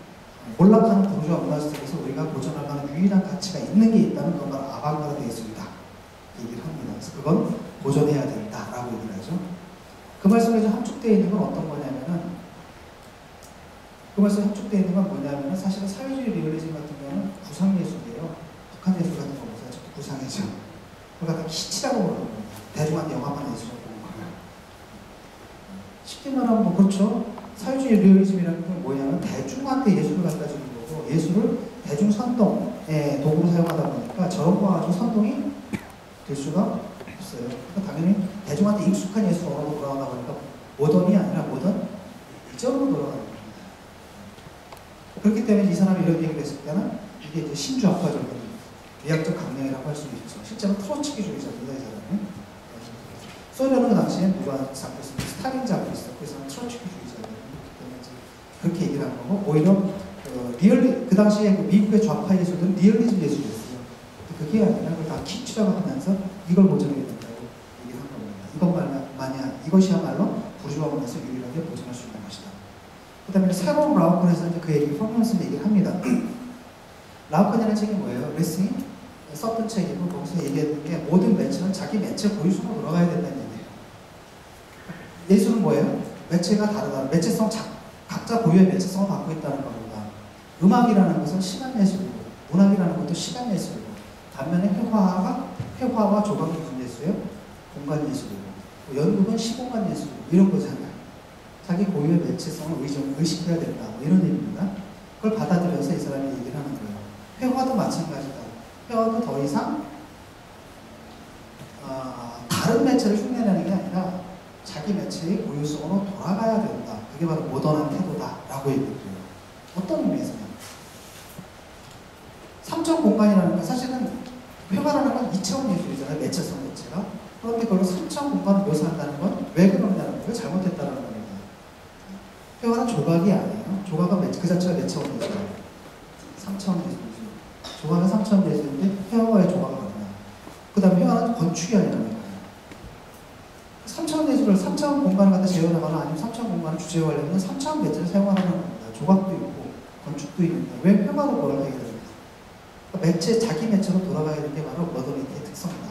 몰락하는 부르주아 문화 속에서 우리가 보존할 만한 유일한 가치가 있는 게 있다면 그건 바로 아방가르드 예술이다 얘기를 합니다. 그래서 그건 보존해야 된다라고 얘기를 하죠. 그 말씀에 함축되어 있는 건 어떤 거냐면은 사실은 사회주의 리얼리즘 같은 경우는 구상예술이에요. 북한 예술 같은 거 보세요. 구상예술. 그걸 갖다 키치라고 부르는 겁니다. 대중한테 영화만 예술이라고 부르는 거예요. 쉽게 말하면 뭐 그렇죠. 사회주의 사회주의 리얼리즘이라는 건 뭐냐면 대중한테 예술을 갖다 주는 거고 예술을 대중 선동의 도구로 사용하다 보니까 저런 거 가지고 선동이 될 수가 없어요. 그러니까 당연히 대중한테 익숙한 예술 언어로 돌아가다 보니까 모던이 아니라 모던 이전으로 돌아가는 거예요. 그렇기 때문에 이 사람이 이런 얘기를 했을 때는 이게 이제 신주학파적인 미학적 강령이라고 할 수 있죠. 실제로 트로츠키주의자입니다, 이 사람은. 소련은 그 당시에 누가 잡고 있었는데 스탈린 잡고 있었고 그 사람은 트로츠키주의자예요. 그렇게 얘기를 한 거고 오히려 그 당시에 그 미국의 좌파 예술들은 리얼리즘 예술이었어요. 그게 아니라 그걸 다 키치라고 하면서 이걸 보존해야 된다고 얘기를 한 겁니다. 이것이야말로 부르주아 문화에서 유일하게 보존할 수 있는 것이다. 그 다음에 새로운 라우컨에서 그 얘기, 퍼포먼스 얘기를 합니다. 라우컨이라는 책이 뭐예요? 레슨이 썼던 책이고 거기서 얘기했던 게 모든 매체는 자기 매체 고유성으로 돌아가야 된다는 얘기예요. 예술은 뭐예요? 매체가 다르다. 매체성 각자 고유의 매체성을 갖고 있다는 겁니다. 음악이라는 것은 시간 예술이고 문학이라는 것도 시간 예술이고 반면에 회화와 조각은 무슨 예술이에요? 공간 예술이고 연극은 시공간 예술이고 이런 거잖아요. 자기 고유의 매체성을 의식해야 된다. 뭐 이런 얘기입니다. 그걸 받아들여서 이 사람이 얘기를 하는 거예요. 회화도 마찬가지다. 회화도 더 이상 다른 매체를 흉내내는 게 아니라 자기 매체의 고유성으로 돌아가야 된다. 그게 바로 모던한 태도다. 라고 얘기를 해요. 어떤 의미에서냐. 3차 공간이라는 건 사실은 회화라는 건 2차원 예술이잖아요. 매체성 자체가. 그런데 그걸 3차 공간을 묘사한다는 건 왜 그러냐는 거예요. 잘못했다는 겁니다. 회화는 조각이 아니에요. 조각은 그 자체가 매체원 예술이에요. 3차원 예술이죠. 조각은 3차원 예술인데 회화와의 조각은 아니야. 그 다음에 회화는 건축이 아니라는 거예요. 3차원 예술을 3차원 공간을 갖다 재현하거나 아니면 3차원 공간을 주제로 하려면 3차원 매체를 사용하라는 겁니다. 조각도 있고 건축도 있는데 왜 회화로 돌아가야 되는가? 매체, 자기 매체로 돌아가야 되는 게 바로 모더니티의 특성이다.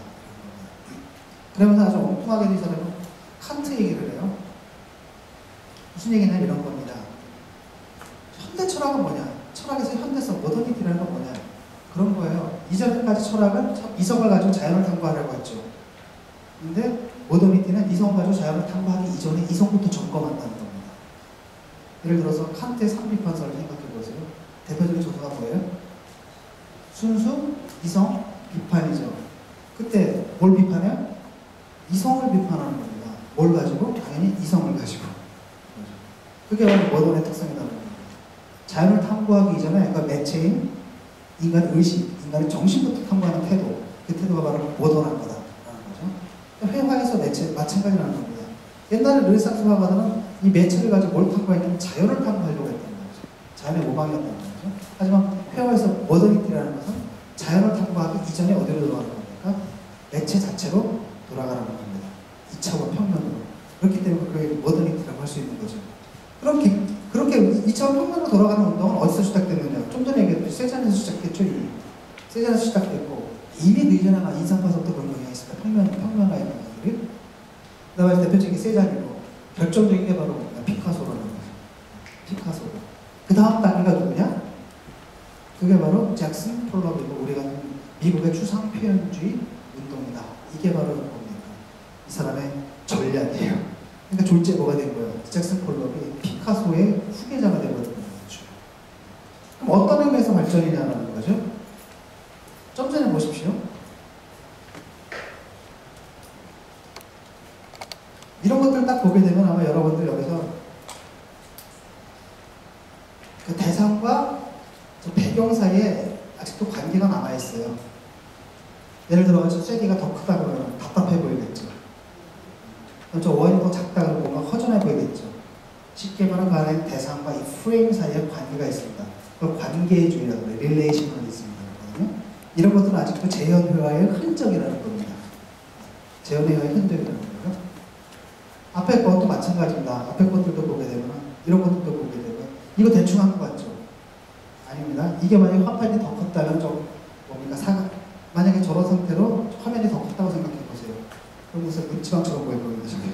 그러면서 아주 엉뚱하게 이 사람은 칸트 얘기를 해요. 무슨 얘기냐 이런 겁니다. 현대 철학은 뭐냐? 철학에서 현대성, 모더니티라는 건 뭐냐? 그런 거예요. 이전까지 철학은 이성을 가지고 자연을 탐구하려고 했죠. 근데 모더니티는 이성을 가지고 자연을 탐구하기 이전에 이성부터 점검한다는 겁니다. 예를 들어서 칸트의 삼비판서를 생각해 보세요. 대표적인 저서가 뭐예요? 순수 이성 비판이죠. 그때 뭘 비판해요? 이성을 비판하는 겁니다. 뭘 가지고? 당연히 이성을 가지고. 그게 바로 모던의 특성이라는 겁니다. 자연을 탐구하기 이전에 그러니까 매체인 인간의 의식, 인간의 정신부터 탐구하는 태도, 그 태도가 바로 모던한 거다라는 거죠. 회화에서 매체 마찬가지라는 겁니다. 옛날에 르네상스 화가들은 이 매체를 가지고 뭘 탐구했냐면 자연을 탐구하려고 했던 거죠. 자연의 모방이었던 거죠. 하지만 회화에서 모더니티라는 것은 자연을 탐구하기 이전에 어디로 돌아가는 겁니까? 매체 자체로 돌아가는 겁니다. 2차원 평면으로. 그렇기 때문에 그게 모더니티라고 할 수 있는 거죠. 그렇게 2차원 평면으로 돌아가는 운동은 어디서 시작됐느냐? 좀 전에 얘기했듯이 세잔에서 시작됐죠. 세잔에서 시작됐고 이미 그 이전에 인상파서부터 그런 경향이 있습니다. 평면화의 경향들이. 그 다음에 대표적인 세잔이고 결정적인 게 바로 피카소라는 거죠. 피카소. 그 다음 단계가 누구냐? 그게 바로 잭슨 폴럽이고 우리가 미국의 추상 표현주의 운동이다. 이게 바로 뭡니까? 이 사람의 전략이에요. 그러니까 졸제보가 된 거예요. 잭슨 폴럽이 피카소의 후계자가 되버린 거죠. 그럼 어떤 의미에서 발전이냐는 거죠? 좀 전에 보십시오. 이런 것들 딱 보게 되면 아마 여러분들 여기서 그 대상과 배경 사이에 아직도 관계가 남아있어요. 예를 들어서 쇠기가 더 크다 그러면 답답해 보이겠죠. 저 원이 더 작다 그러면 뭔가 허전해 보이겠죠. 쉽게 말하면 그 안에 대상과 이 프레임 사이에 관계가 있습니다. 그걸 관계주의라고 해요. 릴레이셔널리즘이라고 하거든요. 이런 것들은 아직도 재현회화의 흔적이라는 겁니다. 재현회화의 흔적이라는 거예요. 앞에 것도 마찬가지입니다. 앞에 것들도 보게 되면 이런 것들도 보게 되면 이거 대충 한 것 같죠? 아닙니다. 이게 만약에 화면이 더 컸다면 좀 뭡니까? 만약에 저런 상태로 화면이 더 컸다고 생각해 보세요. 그럼 무슨 문지방처럼 보일 겁니다. 저게.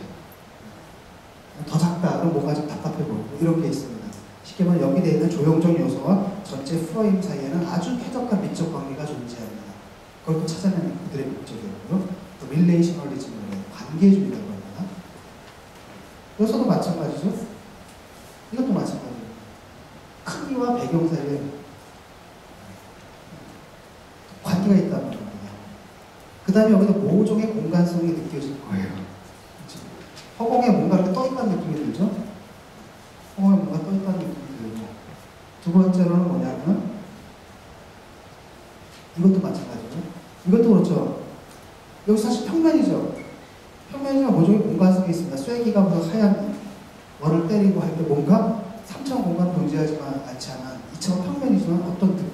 더 작다. 그럼 뭔가 좀 답답해 보이고 이런 게 있습니다. 쉽게 말하면 여기에 있는 조형적 요소와 전체 프레임 사이에는 아주 쾌적한 미적 관계가 존재합니다. 그걸 또 찾아내는 그들의 목적이었고요. 또 릴레이셔널리즘을 관계주의라고 합니다. 요소도 마찬가지죠. 이것도 크기와 배경 사이에 관계가 있다는 겁니다. 그 다음에 여기서 모종의 공간성이 느껴질 거예요. 그렇죠? 허공에 뭔가 이렇게 떠있다는 느낌이 들죠? 허공에 뭔가 떠있다는 느낌이 들고, 두 번째로는 뭐냐면 이것도 마찬가지죠. 이것도 그렇죠. 여기 사실 평면이죠. 평면이지만 모종의 공간성이 있습니다. 쐐기가 무슨 하얀 원을 때리고 할 때 뭔가 3차원 공간 존재하지만 않지 않아 2차원 평면이지만 어떤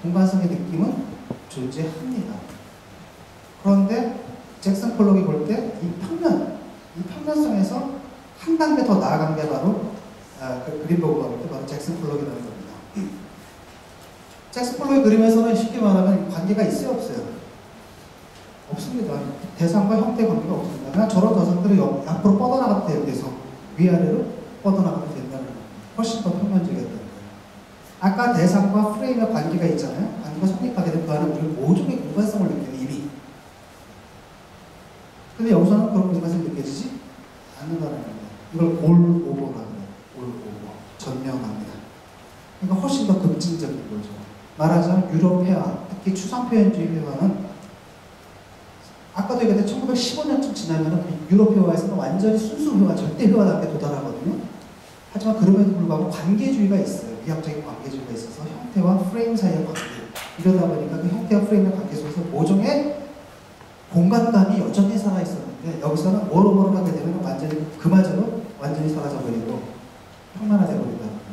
공간성의 느낌은 존재합니다. 그런데 잭슨 폴록이 볼 때 이 평면성에서 한 단계 더 나아간 게 바로 그린버그가 볼 때 바로 잭슨 폴록이라는 겁니다. 잭슨 폴록의 그림에서는 쉽게 말하면 관계가 있어요, 없어요? 없습니다. 대상과 형태 관계가 없습니다. 그냥 저런 저상들이 앞으로 뻗어나가도 돼요. 계속 위아래로 뻗어나가도 된다는 겁니다. 훨씬 더 평면적이었다는 거예요. 아까 대상과 프레임의 관계가 있잖아요. 관계가 성립하게 된 그 안에 우리는 모종의 공간성을 느껴요, 이미. 근데 여기서는 그런 공간성이 느껴지지 않는다는 겁니다. 이걸 올 오버라고 해요. 올 오버. 전면합니다. 그러니까 훨씬 더 급진적인 거죠. 말하자면 유럽 회화, 특히 추상표현주의 회화는 아까도 얘기했던 1915년쯤 지나면 유럽 회화에서는 완전히 순수 회화, 절대 회화 단계에 도달하거든요. 하지만 그럼에도 불구하고 관계주의가 있어요. 미학적인 관계주의가 있어서 형태와 프레임 사이의 관계. 이러다 보니까 그 형태와 프레임의 관계 속에서 모종의 공간감이 여전히 살아있었는데 여기서는 오로보로 하게 되면 완전히 그마저도 완전히 사라져버리고 평면화되어 버린다는 겁니다.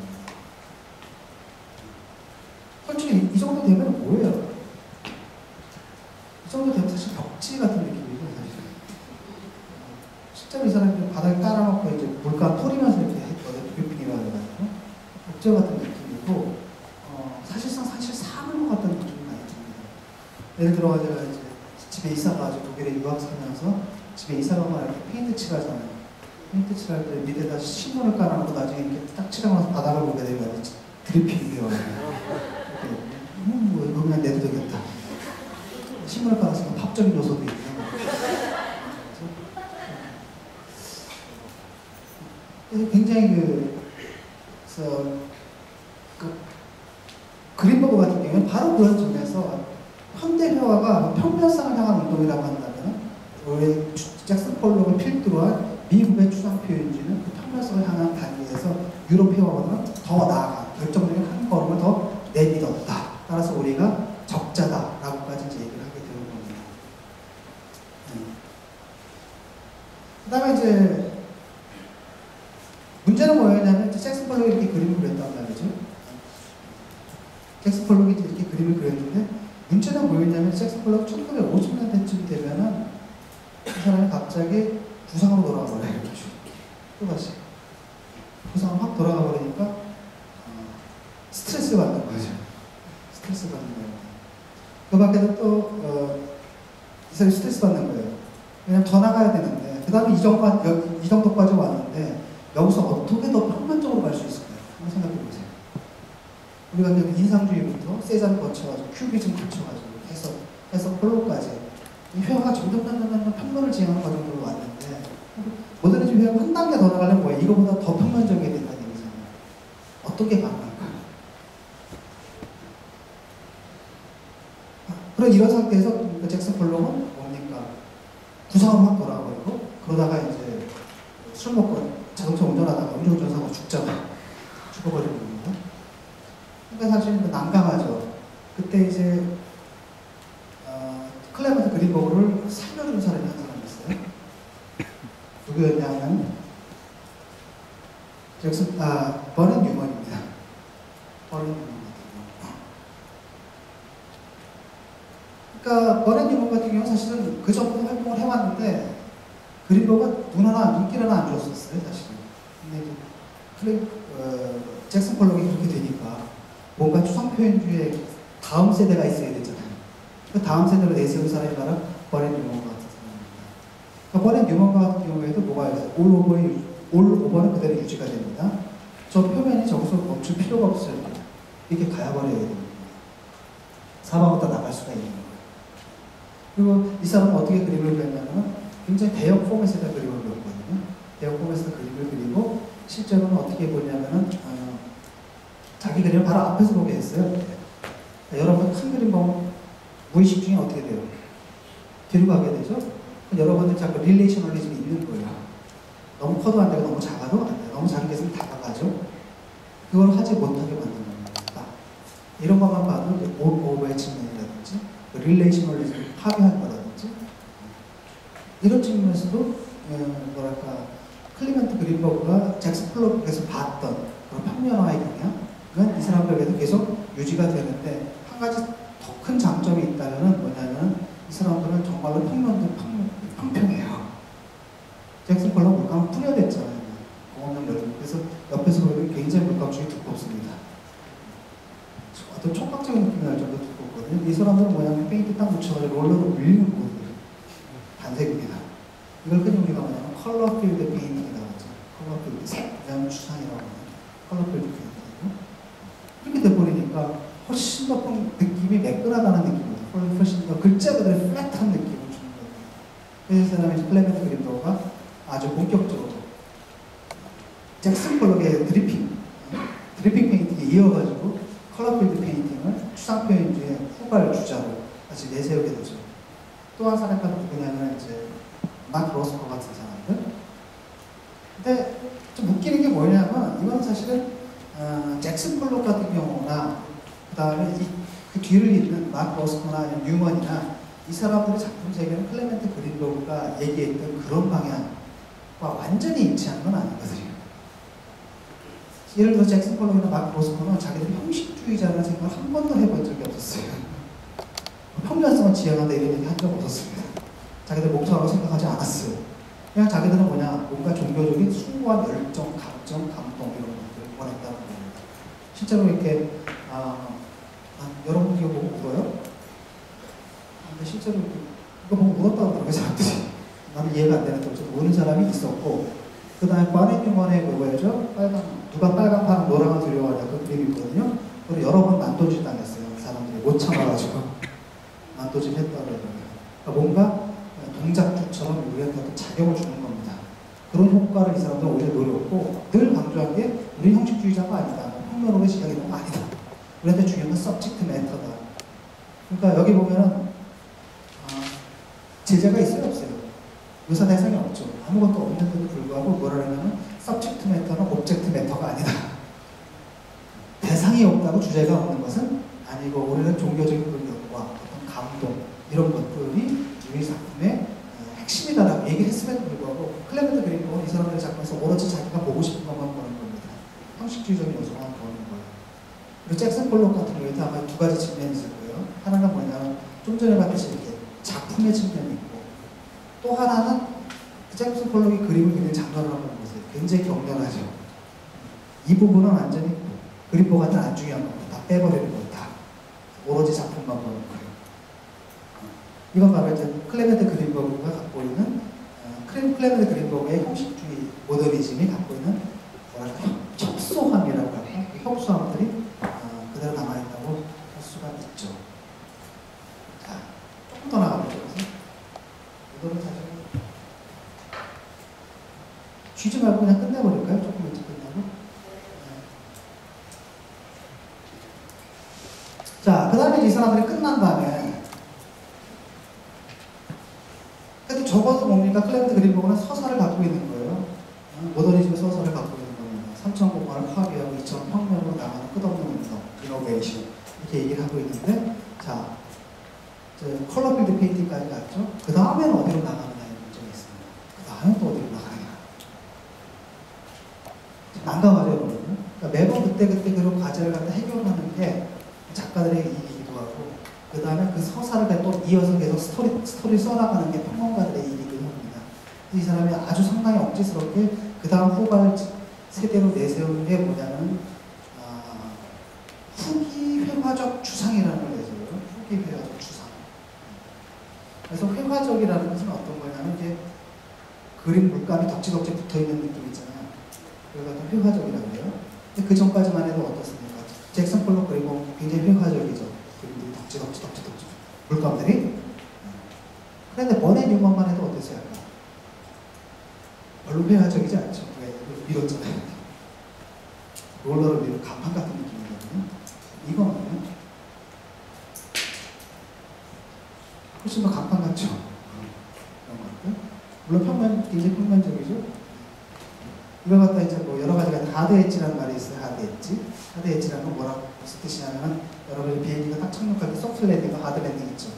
솔직히 이 정도 되면 뭐예요? 이 정도 되면 사실 벽지 같은 느낌이죠, 사실. 실제로 이 사람들이 바닥에 깔아놓고 이제 물감 뿌리면서 이렇게 했거든요. 뷰핑이라고 해가지고. 벽지 같은 느낌이고, 사실상 사물 같은 느낌이 많이 듭니다. 예를 들어, 제가 이제 집에 이사가지고 독일에 유학 살면서 집에 이사가면 이렇게 페인트 칠하잖아요. 페인트 칠할 때 밑에다 신문을 깔아놓고 나중에 이렇게 딱 칠하면서 바닥을 보게 되면 드리핑이에요. 이거 그냥 내도 되겠다. 신문을 깔았으면 팝적인 요소도 있고. 그래서 굉장히 그린버그 같은 경우는 바로 그런 점에서 현대 회화가 평면성을 향한 운동이라고 한다면 우리 잭슨 폴록을 필두로 한 미국의 추상 표현주의는 그 평면성을 향한 단계에서 유럽 회화보다는 더 나아가 결정적인 한 걸음을 더 내딛었다. 따라서 우리가 적자다라고까지 이제 얘기를 하게 되는 겁니다. 그 다음에 이제 문제는 뭐였냐면 잭슨 폴록이 이렇게 그림을 그렸단 말이죠. 잭슨 폴록이 이렇게 그림을 그렸는데 문제는 뭐였냐면 잭슨 폴록 1950년대쯤 되면은 이 사람이 갑자기 부상으로 돌아가 버려요. 또다시 부상으로 확 돌아가 버리니까 스트레스 받는 거죠. 스트레스 받는 거예요. 그 밖에도 또 이 사람이 스트레스 받는 거예요. 왜냐면 더 나가야 되는데 그 다음에 이 정도까지 왔는데 여기서 어떻게 더 평면적으로 갈 수 있을까요? 한번 생각해 보세요. 우리가 인상주의부터 세잔 거쳐가지고 큐비즘 거쳐가지고 해서 폴로까지 이 회화가 점점 평면을 지향하는 과정으로 왔는데 모더니즘 회화가 한 단계 더 나가려면 뭐예요? 이거보다 더 평면적이 된다는 얘기잖아요. 어떻게 가능할까요? 그런 이런 상태에서 잭슨 폴록은 뭡니까? 부상으로 확 돌아가버리고 그러다가 이제 술 먹고 자동차 운전하다가 음주운전사고 죽어버리는 겁니다. 그러니까 사실 난감하죠. 그때 이제 클레먼트 그린버그를 살려주는 사람이 한 사람이 있어요. 누구였냐면 버렌 뉴먼입니다. 버렌 뉴먼. 그러니까 버렌 뉴먼 같은 경우는 사실은 그 정도 활동을 해왔는데 그린버그가 눈길을 안 줬었어요, 사실은. 근데 잭슨 폴록이 그렇게 되니까 뭔가 추상표현주의의 다음 세대가 있어야 되잖아요. 그 다음 세대를 내세운 사람이 바로 버렌 뉴먼 같은 사람입니다. 그러니까 버렌 뉴먼 같은 경우에도 뭐가 있어요? 올 오버는 그대로 유지가 됩니다. 저 표면이 저기서 멈출 필요가 없어요. 이렇게 가야버려야 됩니다. 사방부터 나갈 수가 있는 거예요. 그리고 이 사람은 어떻게 그림을 그렸냐면 굉장히 대형 포맷에다 그림을 그렸거든요. 대형 포맷에다 그림을 그리고 실제로는 어떻게 보냐면은 자기 자기 그림을 바로 앞에서 보게 했어요. 여러분 큰 그림 보면 무의식 중에 어떻게 돼요? 뒤로 가게 되죠? 여러분들 자꾸 릴레이셔널리즘이 있는 거예요. 너무 커도 안 되고 너무 작아도 안 돼요. 너무 작은 것은 다가가죠. 그걸 하지 못하게 만드는 겁니다. 이런 것만 봐도 오버의 측면이라든지 릴레이셔널리즘을 파괴한 거라든지 이런 측면에서도 뭐랄까 클리멘트 그린버그가 잭슨 폴록에서 봤던 그런 평면화의 경향은 이 사람들에게도 계속 유지가 되는데 한 가지 더 큰 장점이 있다면 뭐냐면 이 사람들은 정말로 평평해요. 잭슨 폴록 물감을 뿌려댔잖아요. 공업용 여름. 그래서 옆에서 보면 굉장히 물감줄이 두껍습니다. 어떤 촉각적인 느낌이 날 정도 두껍거든요. 이 사람들은 뭐냐면 페인트 딱 묻혀가지고 롤러로 밀리는 거거든요. 단색입니다. 이걸 흔히 우리가 뭐냐면 컬러 필드 페인팅이라고 하죠. 컬러 필드, 색, 그다음 추상이라고 하는 컬러 필드 페인팅이고 이렇게 돼버리니까 훨씬 더 느낌이 매끈하다는 느낌입니다. 훨씬 더 글자 그대로 플랫한 느낌을 주는 거예요. 그래서 이 사람이 클레멘트 그린버그가 아주 본격적으로 잭슨 폴록의 드리핑 페인팅에 이어가지고 컬러 필드 페인팅을 추상 표현주의 후발 주자로 다시 내세우게 되죠. 또 한 사람은 누구냐면 이제 마크 로스코 같은 사람들. 근데 좀 웃기는 게 뭐냐면 이건 사실은 잭슨 폴록 같은 경우나 그 다음에 그 뒤를 잇는 마크 로스코나 뉴먼이나 이 사람들의 작품 세계는 클레멘트 그린버그가 얘기했던 그런 방향과 완전히 일치하는 건 아니거든요. 예를 들어 잭슨 폴록이나 마크 로스코는 자기들이 형식주의자라는 생각을 한 번도 해본 적이 없었어요. 평면성을 지향한다 이런 얘기 한 적 없었습니다. 자기들 목표라고 생각하지 않았어요. 그냥 자기들은 뭔가 종교적인 숭고한 열정, 감정, 감동 이런 것들을 원했다는 겁니다. 실제로 이렇게 여러분 이거 보고 울어요? 근데 실제로 이거 보고 울었다고 그러는 사람들이 나는 이해가 안 되는데 어쨌든 우는 사람이 있었고 그 다음에 바네뉴먼의 그거죠? 누가 빨간 파랑 노랑을 들여와냐 그 그림이 있거든요. 그걸 여러 번 난도질 당했어요. 사람들이 못 참아가지고 난도질 했다고 그러더라고요. 그러니까 뭔가 동작주처럼 우리한테 어떤 자격을 주는 겁니다. 그런 효과를 이 사람들은 오히려 노렸고 늘 강조한 게 우리 형식주의자가 아니다. 평면으로 시작하는 거 아니다. 우리한테 중요한 건 서브젝트 매터다. 그러니까 여기 보면은 제재가 있어요 없어요? 의사 대상이 없죠. 아무것도 없는데도 불구하고 뭐라 하냐면 서브젝트 매터는 옵젝트 매터가 아니다. 대상이 없다고 주제가 없는 것은 아니고 우리는 종교적인 의견과 어떤 감동 이런 것들이 우리 작품의 핵심이다라고 얘기했음에도 불구하고 클레멘트 그린버그는 이 사람들의 작품에서 오로지 자기가 보고 싶은 것만 보는 겁니다. 형식주의적인 요소만 보는 거예요. 그리고 잭슨 폴록 같은 경우에도 아마 두 가지 측면이 있을 거예요. 하나가 뭐냐면 좀 전에 봤듯이 이렇게 작품의 측면이 있고 또 하나는 잭슨 폴록이 그림을 굉장히 장관을 하고 있는 거예요. 굉장히 격렬하죠. 이 부분은 완전히 그린버그한테는 안 중요한 겁니다. 다 빼버리는 거다. 오로지 작품만 보는 거예요. 이건 바로 이제 클레멘트 그린버그가 갖고 있는 클레멘트 그린버그의 형식주의 모더니즘이 갖고 있는 뭐랄까 협소함이라고 할까? 그 협소함들이 그대로 남아있다고 할 수가 있죠. 자, 조금 더 나가보죠. 이거는 사실 쉬지 말고 그냥 끝내버릴까요? 조금 일찍 끝나고. 자, 그 다음에 이 사람들이 끝난 다음에 그래도 적어도 뭡니까? 클레멘트 그린버그는 서사를 갖고 있는 거예요. 모더니즘의 서사를 갖고 있는 겁니다. 3천 공간을 파괴하고 2천 평면으로 나가는 끝없는 운동, 이노베이션 이렇게 얘기를 하고 있는데 자, 컬러 필드 페인팅까지 갔죠. 그 다음에는 어디로 나가느냐의 문제가 있습니다. 그 다음에 또 어디로 나가느냐. 난감하죠, 여러분. 그러니까 매번 그때 그런 과제를 갖다 해결하는 게 작가들의 일이기도 하고 그 다음에 그 서사를 또 이어서 계속 스토리 써나가는 게 평론가들의 일이기도 합니다. 이 사람이 아주 상당히 억지스럽게 그 다음 후발 세대로 내세우는 게 뭐냐면 후기 회화적 추상이라는 걸 내세워요. 후기 회화적 추상. 그래서 회화적이라는 것은 어떤 거냐면 이게 그림 물감이 덕지덕지 붙어있는 느낌 있잖아요. 그걸 갖다 회화적이라고 해요. 근데 그 전까지만 해도 어떻습니까? 잭슨 폴록 그리고 굉장히 회화적이죠. 그림들이 덕지덕지 물감들이. 그런데 버네 뉴먼만 해도 어땠어요? 별로 회화적이지 않죠. 왜? 밀었잖아요. 롤러를 밀고 간판 같은 느낌이거든요. 이거는요. 훨씬 더 간판 같죠? 이런 것들. 물론 굉장히 평면적이죠? 이걸 갖다 이제 뭐 여러 가지가 하드 엣지라는 말이 있어요. 하드 엣지. 하드 엣지라는 건 뭐라고 무슨 뜻이냐면 여러분이 비행기가 딱 착륙할 때 소프트 랜딩과 하드 랜딩 있죠.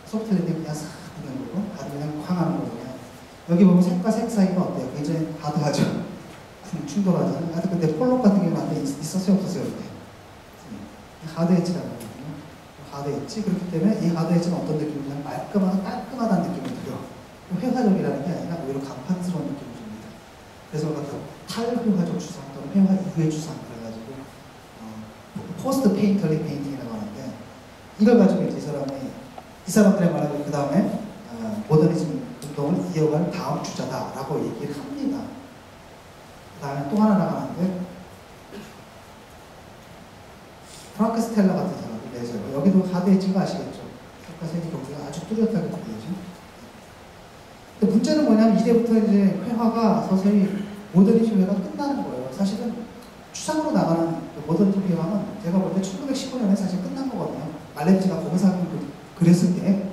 소프트 랜딩 그냥 싹 하는 거고 하드 그냥 쾅 하는 거고 그냥. 여기 보면 색과 색 사이가 어때요? 굉장히 하드하죠. 충돌하잖아요. 하여튼 근데 폴록 같은 경우는 있었어요 없었어요? 이렇게. 하드 엣지라는 거거든요. 하드 엣지. 그렇기 때문에 이 하드 엣지는 어떤 느낌이냐면 깔끔하다는 느낌이 들어요. 회화적이라는 게 아니라 오히려 간판스러운 느낌이 듭니다. 그래서 탈회화적 추상 또는 회화 이후의 추상 그래가지고 포스트 페인터리 페인팅이라고 하는데 이걸 가지고 이제 이 사람들의 말하기로 그 다음에 모더니즘 운동을 이어갈 다음 주자다라고 얘기를 합니다. 그 다음에 또 하나 나가는데 프랑크 스텔라 같은 사람이 내세요. 여기도 하드 엣지인 거 아시겠죠? 색과 색이 경계가 아주 뚜렷하게 보이죠. 근데 문제는 뭐냐면 이제부터 이제 회화가 서서히 모더니즘 회화가 끝나는 거예요. 사실은 추상으로 나가는 모더니즘 회화는 제가 볼 때 1915년에 사실 끝난 거거든요. 말렌즈가 거기서 그랬을 때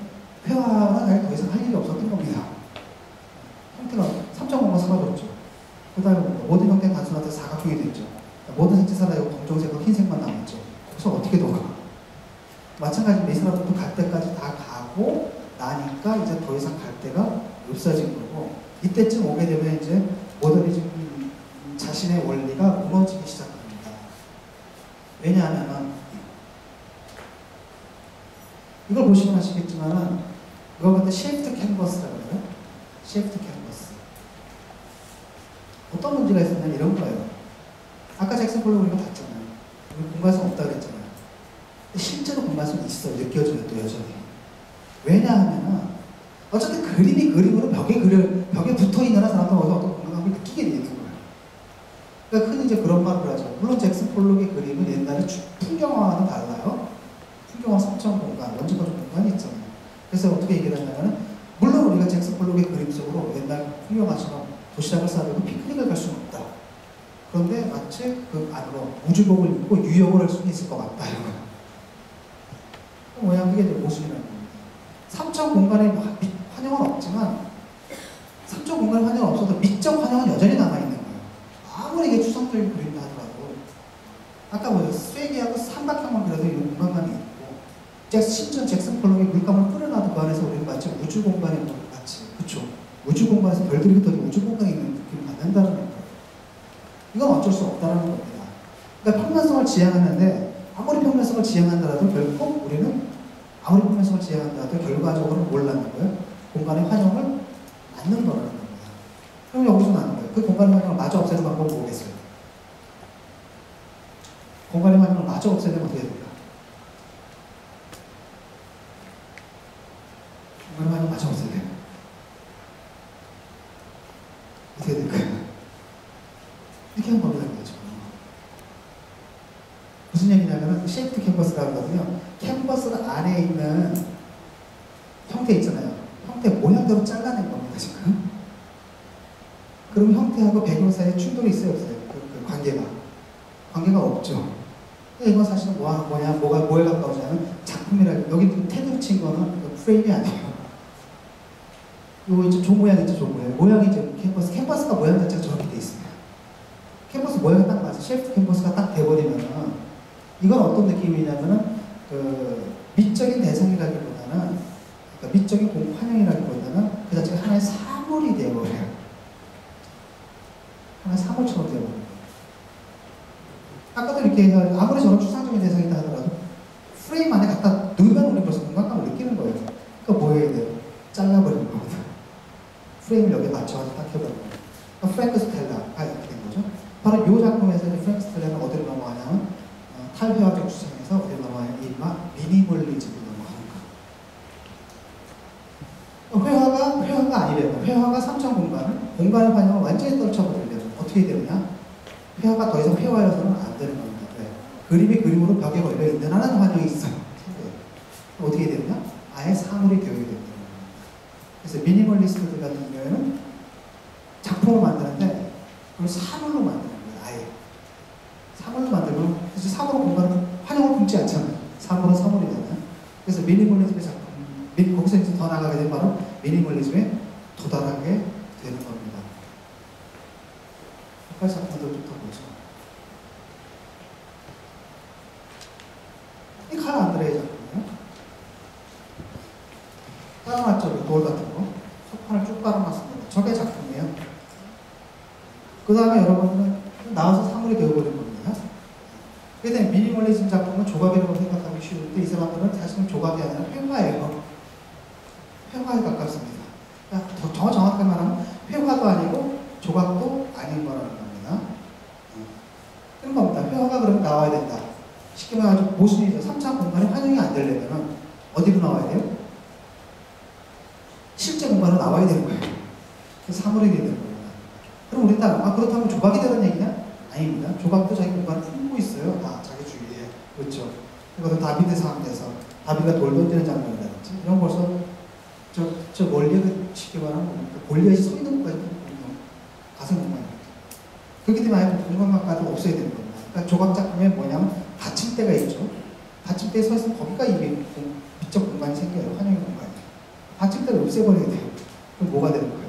회화가 더 이상 할 일이 없었던 겁니다. 형태가 3.5가 사라졌죠. 그 다음에 모든 형태는 단순하게 사각형이 됐죠. 모든 색채 사라지고 검정색과 흰색만 남았죠. 그래서 어떻게 더 가? 마찬가지로 이 사람들도 갈 때까지 다 가고 나니까 이제 더 이상 갈 데가 없어진 거고 이때쯤 오게 되면 이제 모더니즘 자신의 원리가 무너지기 시작합니다. 왜냐하면 이걸 보시면 아시겠지만은 이걸 갖다 쉐이프드 캔버스라고 해요. 쉐이프드 캔버스. 어떤 문제가 있었냐면 이런 거예요. 아까 잭슨 폴록 우리가 봤잖아요. 우리 공간성 없다 그랬잖아요. 근데 실제로 공간성이 있어 느껴져요 또 여전히. 왜냐하면 어쨌든 그림이 그림으로 벽에 붙어있는 사람은 어디서 어떤 공간감을 느끼게 되는 거예요. 그러니까 흔히 이제 그런 말을 하죠. 물론 잭슨 폴록의 그림은 옛날에 풍경화와는 달라요. 풍경화 성청 공간, 원주거적 공간이 있잖아요. 그래서 어떻게 얘기를 하냐면 물론 우리가 잭슨 폴록의 그림 속으로 옛날 풍경화처럼 도시락을 싸들고 피크닉을 갈 수는 없다. 그런데 마치 그 안으로 우주복을 입고 유역을 할 수는 있을 것 같다. 이런 거예요. 뭐냐 그게 이제 모순이라는 겁니다. 삼청 공간에 환영은 없지만 삼청 공간에 환영은 없어도 미적 환영은 여전히 남아있는 거예요. 아무리 이게 추상적인 그림이라 하더라도 아까 뭐죠? 쐐기하고 삼각형만 그려도 이런 공간감이 있고 심지어 잭슨 폴록이 물감을 뿌려놔도 그 안에서 우리는 마치 우주 공간에 있는 것 같이 그쵸? 우주 공간에서 별들이 흩어진 우주 공간에 있는 느낌을 받는다는 거예요. 이건 어쩔 수 없다는 겁니다. 그러니까 평면성을 지향하는데 아무리 평면성을 지향한다라도 결국 우리는 아무리 평면성을 지향한다라도 결과적으로 뭘 낳는 거예요? 공간의 환영을 낳는 거라는 겁니다. 그럼 여기서 나는 거예요. 그 공간의 환영을 마저 없애는 방법은 뭐겠어요? 공간의 환영을 마저 없애면 어떻게 될까? 공간의 환영을 마저 없애야 돼요. 어떻게 될까요? 이렇게 하면 겁니다. 무슨 얘기냐면 쉐이프드 캔버스라고 하거든요. 캔버스 안에 있는 형태 있잖아요. 형태 모양대로 잘라낸 겁니다. 지금. 그럼 형태하고 배경 사이에 충돌이 있어요 없어요? 그 관계가 없죠. 이건 사실은 뭐에 가까우냐면 작품이라 여기 테두리 친 거는 그 프레임이 아니에요. 요거 이제 조 모양 있죠, 조 모양. 모양이 이제 캔버스가 모양 자체가 저렇게 돼 있습니다. 캔버스 모양이 딱 맞아. 쉐이프드 캔버스가 딱 돼버리면은 이건 어떤 느낌이냐면은 그 미적인 대상이라기보다는 그러니까 미적인 환영이라기보다는 그 자체가 하나의 사물이 되어버려요. 하나의 사물처럼 되어버려요. 아까도 이렇게 아무리 저런 추상적인 대상이다 하더라도 프레임 안에 갖다 넣으면 우리 벌써 공간감을 느끼는 거예요. 그러니까 뭐 해야 돼요? 잘라버리는 겁니다. 프레임을 여기에 맞춰서 딱 해버리는 거예요. 그러니까 프랭크 스텔라가 이렇게 된 거죠. 바로 이 작품에서 이제 프랭크 스텔라는 어디로 넘어가냐면 탈회화적 추상에서 어디로 넘어가냐면 이른바 미니멀리즘으로 넘어가는 거예요. 회화가 아니래요. 회화가 삼천 공간의 환영을 완전히 떨쳐버리려면 어떻게 되느냐? 회화가 더 이상 회화여서는 안 되는 겁니다. 네. 그림이 그림으로 벽에 걸려있는 하나는 환영이 있어요. 네. 어떻게 되느냐? 아예 사물이 되어야 된다는 겁니다. 그래서 미니멀리스트들 같은 경우에는 작품을 만드는데 그걸 사물로 만드는 거예요. 아예. 사물로 그래서 사물은 공간을 환영을 품지 않잖아요. 사물은 사물이잖아요. 그래서 미니멀리즘의 작품, 거기서 이제 더 나가게 되면 바로 미니멀리즘에 도달하게 되는 겁니다. 몇 가지 작품들 좀 더 보죠. 이 칼 안드레의 작품이에요. 깔아놨죠, 돌 같은 거. 소판을 쭉 깔아놨습니다. 저게 작품이에요. 그 다음에 여러분들은 나와서 사물이 되어버린 겁니다. 그래서 미니멀리즘 작품은 조각이라고 생각하기 쉬운데 이 사람들은 사실은 조각이 아니라 회화예요. 회화에 가깝습니다. 더 정확하게 말하면 회화도 아니고 조각도 아닌 거라는 겁니다. 그런 겁니다. 회화가 그러면 나와야 된다. 쉽게 말하면 모순이죠. 3차 공간이 환영이 안 되려면 어디로 나와야 돼요? 실제 공간으로 나와야 되는 거예요. 그래서 사물이 되는 겁니다. 그럼 우리 딸, 그렇다면 조각이 되는 얘기냐? 아닙니다. 조각도 자기 공간을 품고 있어요. 자기 주위에. 그렇죠. 그리고 다비드 상황에서 다비드가 돌 던지는 장면이라든지 이런 벌써 저 멀리에 쉽게 말하면 골리앗이 서 있는 것까지 가슴 공간입니다. 그렇기 때문에 아예 공간까지 없어야 되는 겁니다. 그러니까 조각 작품에 뭐냐면 받침대가 있죠. 받침대에 서 있으면 거기가 이게 미적 공간이 생겨요. 환영의 공간이. 받침대를 없애버려야 돼요. 그럼 뭐가 되는 거예요?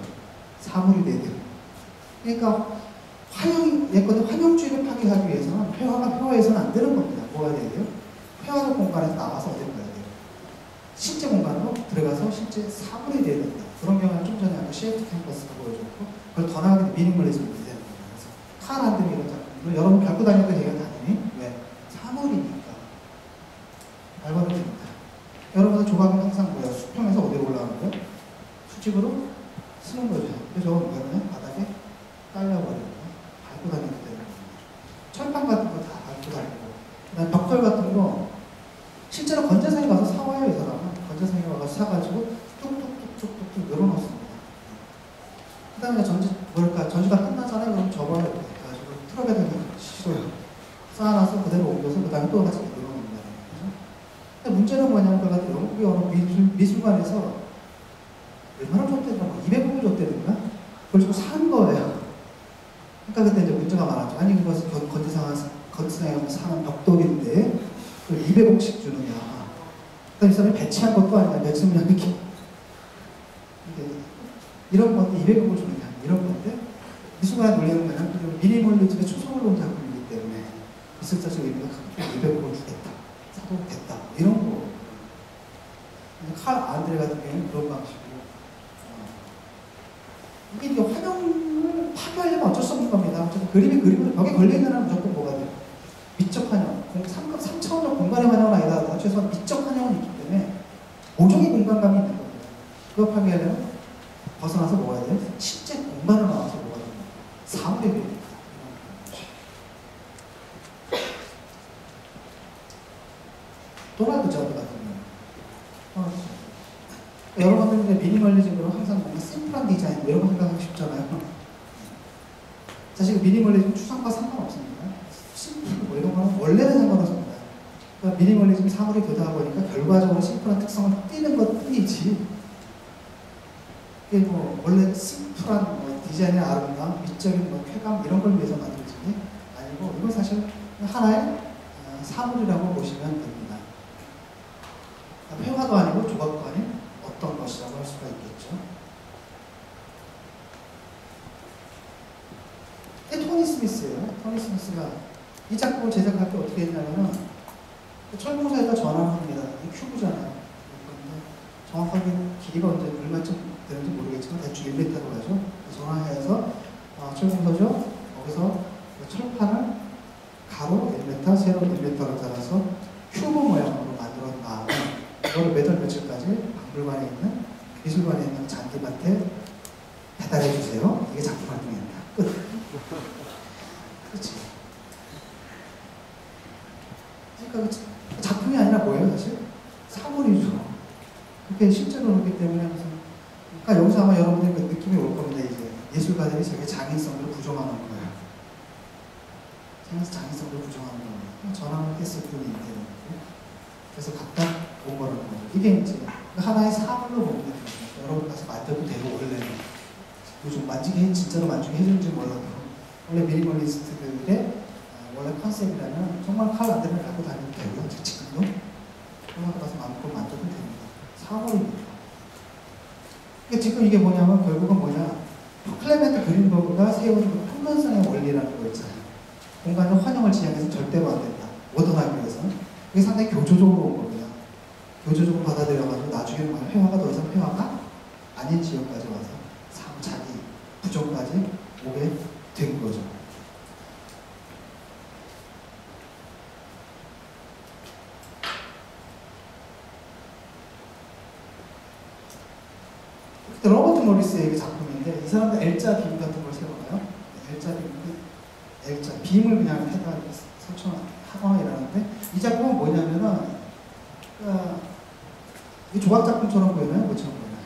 사물이 돼야 돼요. 그러니까 예컨대 환영주의를 파괴하기 위해서는 회화에서는 안 되는 겁니다. 뭐가 돼야 돼요? 회화적 공간에서 나와서 어디 가야 돼요? 실제 공간으로 들어가서 실제 사물이 돼야 된다. 그런 경우는 좀 전에 아까 쉐이프 캠퍼스가 보여줬고 그걸 더 나가게 미니멀리즘이 되는 겁니다. 그래서 칼 안드레 이런 작품들 여러분 갖고 다니는 얘기가 당연히 왜? 사물이니까 알바로 됩니다. 여러분들 조각은 항상 뭐야? 수평에서 어디로 올라가는 거예요? 수직으로 쓰는 거죠. 그래서 뭐냐면 바닥에 깔려버리고 밟고 다니게 되는 겁니다. 철판 같은 거 다 밟고 다니고 그다음에 벽돌 같은 거 실제로 건재상에 가서 사와요. 이 사람은 건재상에 가서 사가지고 뚝뚝뚝뚝뚝 열어놓습니다. 그 다음에 전시가 끝나잖아요. 그럼 접어야 돼. 가지고 트럭에 대는 싫어요. 쌓아놔서 그대로 옮겨서 그 다음에 또 같이 열어놓는다. 근데 문제는 뭐냐면 그 같은 영국의 어느 미술관에서 얼마나 줬대더라? 200불 줬대든가? 그걸 좀 산 거예요. 그러니까 그때 이제 문제가 많았죠. 아니 그것은 건재상에 사는 벽돌인데 그걸 200억씩 주느냐. 그다음 이 사람이 배치한 것도 아니야. 몇십 년 이렇게. 이런 건데 200억을 주느냐. 이런 건데 미술관에 놀리는 거는 미니멀리즘의 초성을 놓은 작품이기 때문에 미술사적 의미가 크게 200억을 주겠다. 사도 됐다. 이런 거. 칼 안드레 같은 경우는 그런 방식으로 이게 환영을 파괴하려면 어쩔 수 없는 겁니다. 어쨌든 그림이 그림으로 벽에 걸려있는 한은 무조건 뭐가 돼요? 미적 환영. 3차원적 공간의 환영은 아니다. 최소한 미적 환영은 있기 때문에 모종의 공간감이 있는 겁니다. 그거 파괴하려면 벗어나서 뭐가 돼요? 실제 공간으로 나와서 뭐가 됩니다. 사물이 됩니다. 도널드 저드 같은 경우. 여러분들 미니멀리즘으로 항상 뭔가 심플한 디자인 이런 거 생각하기 쉽잖아요. 사실 미니멀리즘 추상과 상관없습니다. 심플 뭐 이런 거는 원래는 상관없습니다. 그러니까 미니멀리즘이 사물이 되다 보니까 결과적으로 심플한 특성을 띠는 것 뿐이지 이게 뭐 원래 심플한 뭐 디자인의 아름다움, 미적인 뭐 쾌감 이런 걸 위해서 만들어진 게 아니고 이건 사실 하나의 사물이라고 보시면 됩니다. 회화도 아니고 조각도 아닌 어떤 것이라고 할 수가 있겠죠. 토니 스미스예요. 토니 스미스가 이 작품을 제작할 때 어떻게 했냐면은 철공사에다 전화를 합니다. 이 큐브잖아요. 정확하게 길이가 언제 얼마쯤 되는지 모르겠지만 대충 1m로 가죠. 전화해서 철공사죠. 거기서 철판을 가로 1m, 세로 1m로 잘라서 큐브 모양으로 만들어 놔. 이거를 몇 월 며칠까지 박물관에 있는 미술관에 있는 잔디밭에 배달해 주세요. 이게 작품 활동입니다. 끝. 그렇지. 그러니까 작품이 아니라 뭐예요, 사실? 사물이죠. 그게 실제로 그렇기 때문에 그러니까 여기서 아마 여러분들 그 느낌이 올 겁니다. 이제 예술가들이 자기 장인성을 부정하는 거예요. 장인성을 부정하는 겁니다. 전함을 했을 뿐인데 그래서 갖다 온 거라는 거죠. 이게 이제 하나의 사물로 보면 됩니다. 여러분 가서 만져도 되고 원래는 요즘 진짜로 만지게 해주는지 몰라도 원래 미니멀리스트들의 원래 컨셉이라면 정말 칼 안 되면 갖고 다니면 되고요. 지금도 음악 가서 마음껏 만져도 됩니다. 사물입니다. 그러니까 지금 이게 뭐냐면 결국은 뭐냐, 클레멘트 그린버그가 세운 그 평면성의 원리라는 거 있잖아요. 공간의 환영을 지향해서 절대로 안 된다. 모던하기 위해서는. 그게 상당히 교조적으로 온 겁니다. 교조적으로 받아들여가지고 나중에는 회화가 더 이상 회화가 아닌 지역까지 와서 자기 부정까지 오게 된 거죠. 로버트 모리스의 작품인데 이 사람도 L자 빔 같은 걸 세워놔요. L자 빔, L자 빔을 그냥 해다 설정하거나 이러는데 이 작품은 뭐냐면은 이 조각 작품처럼 보이나요? 뭐처럼 보이나요?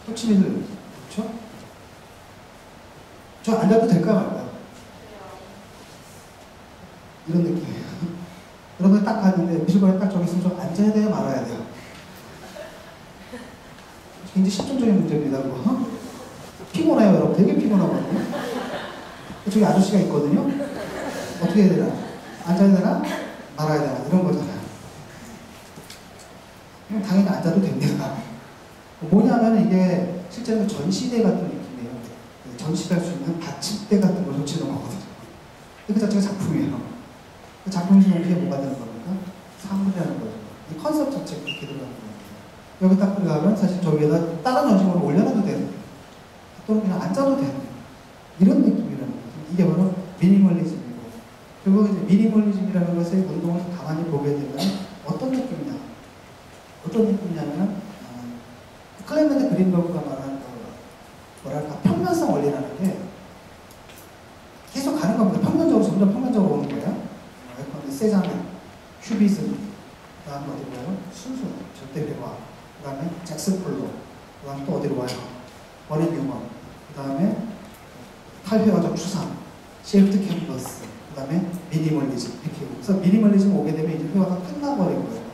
설치미들 그렇죠? 저 앉아도 될까 말까? 이런 느낌이에요. 여러분 딱 갔는데 미술관에 딱 저기 있으면 좀 앉아야 돼요? 말아야 돼요? 굉장히 실존적인 문제입니다. 그거. 피곤해요, 여러분. 되게 피곤하거든요. 저기 아저씨가 있거든요. 어떻게 해야 되나? 앉아야 되나? 말아야 되나? 이런 거잖아요. 그럼 당연히 앉아도 됩니다. 뭐냐면 이게 실제로 전시대 같은 느낌이에요. 전시할 수 있는 받침대 같은 걸 설치는 거거든요. 그 자체가 작품이에요. 그 작품이 이게 뭐가 되는 겁니까? 사물이라는 거죠. 이 컨셉 자체가 그렇게 들어가는 거예요. 여기 딱 들어가면 사실 저기에다 다른 전식으로 올려놔도 되는, 또는 그냥 앉아도 되는 이런 느낌이라는 거죠. 이게 바로 미니멀리즘이고, 그리고 이제 미니멀리즘이라는 것의 운동을 가만히 보게 되면 어떤 느낌이냐? 어떤 느낌이냐면 클레멘트 그린버그가 말하는 뭐랄까 평면성 원리라는 게 계속 가는 겁니다. 평면적으로 점점 평면적으로 오는 거예요. 세자멘, 큐비즘, 그 다음에 어디로 가요? 순수, 절대배화, 그 다음에 잭슨 폴로, 그 다음에 또 어디로 가요? 버리 뉴먼, 그 다음에 탈회화적 추상, 쉐프트 캔버스, 그 다음에 미니멀리즘, 이렇게. 그래서 미니멀리즘 오게 되면 이제 회화가 끝나버린 거예요.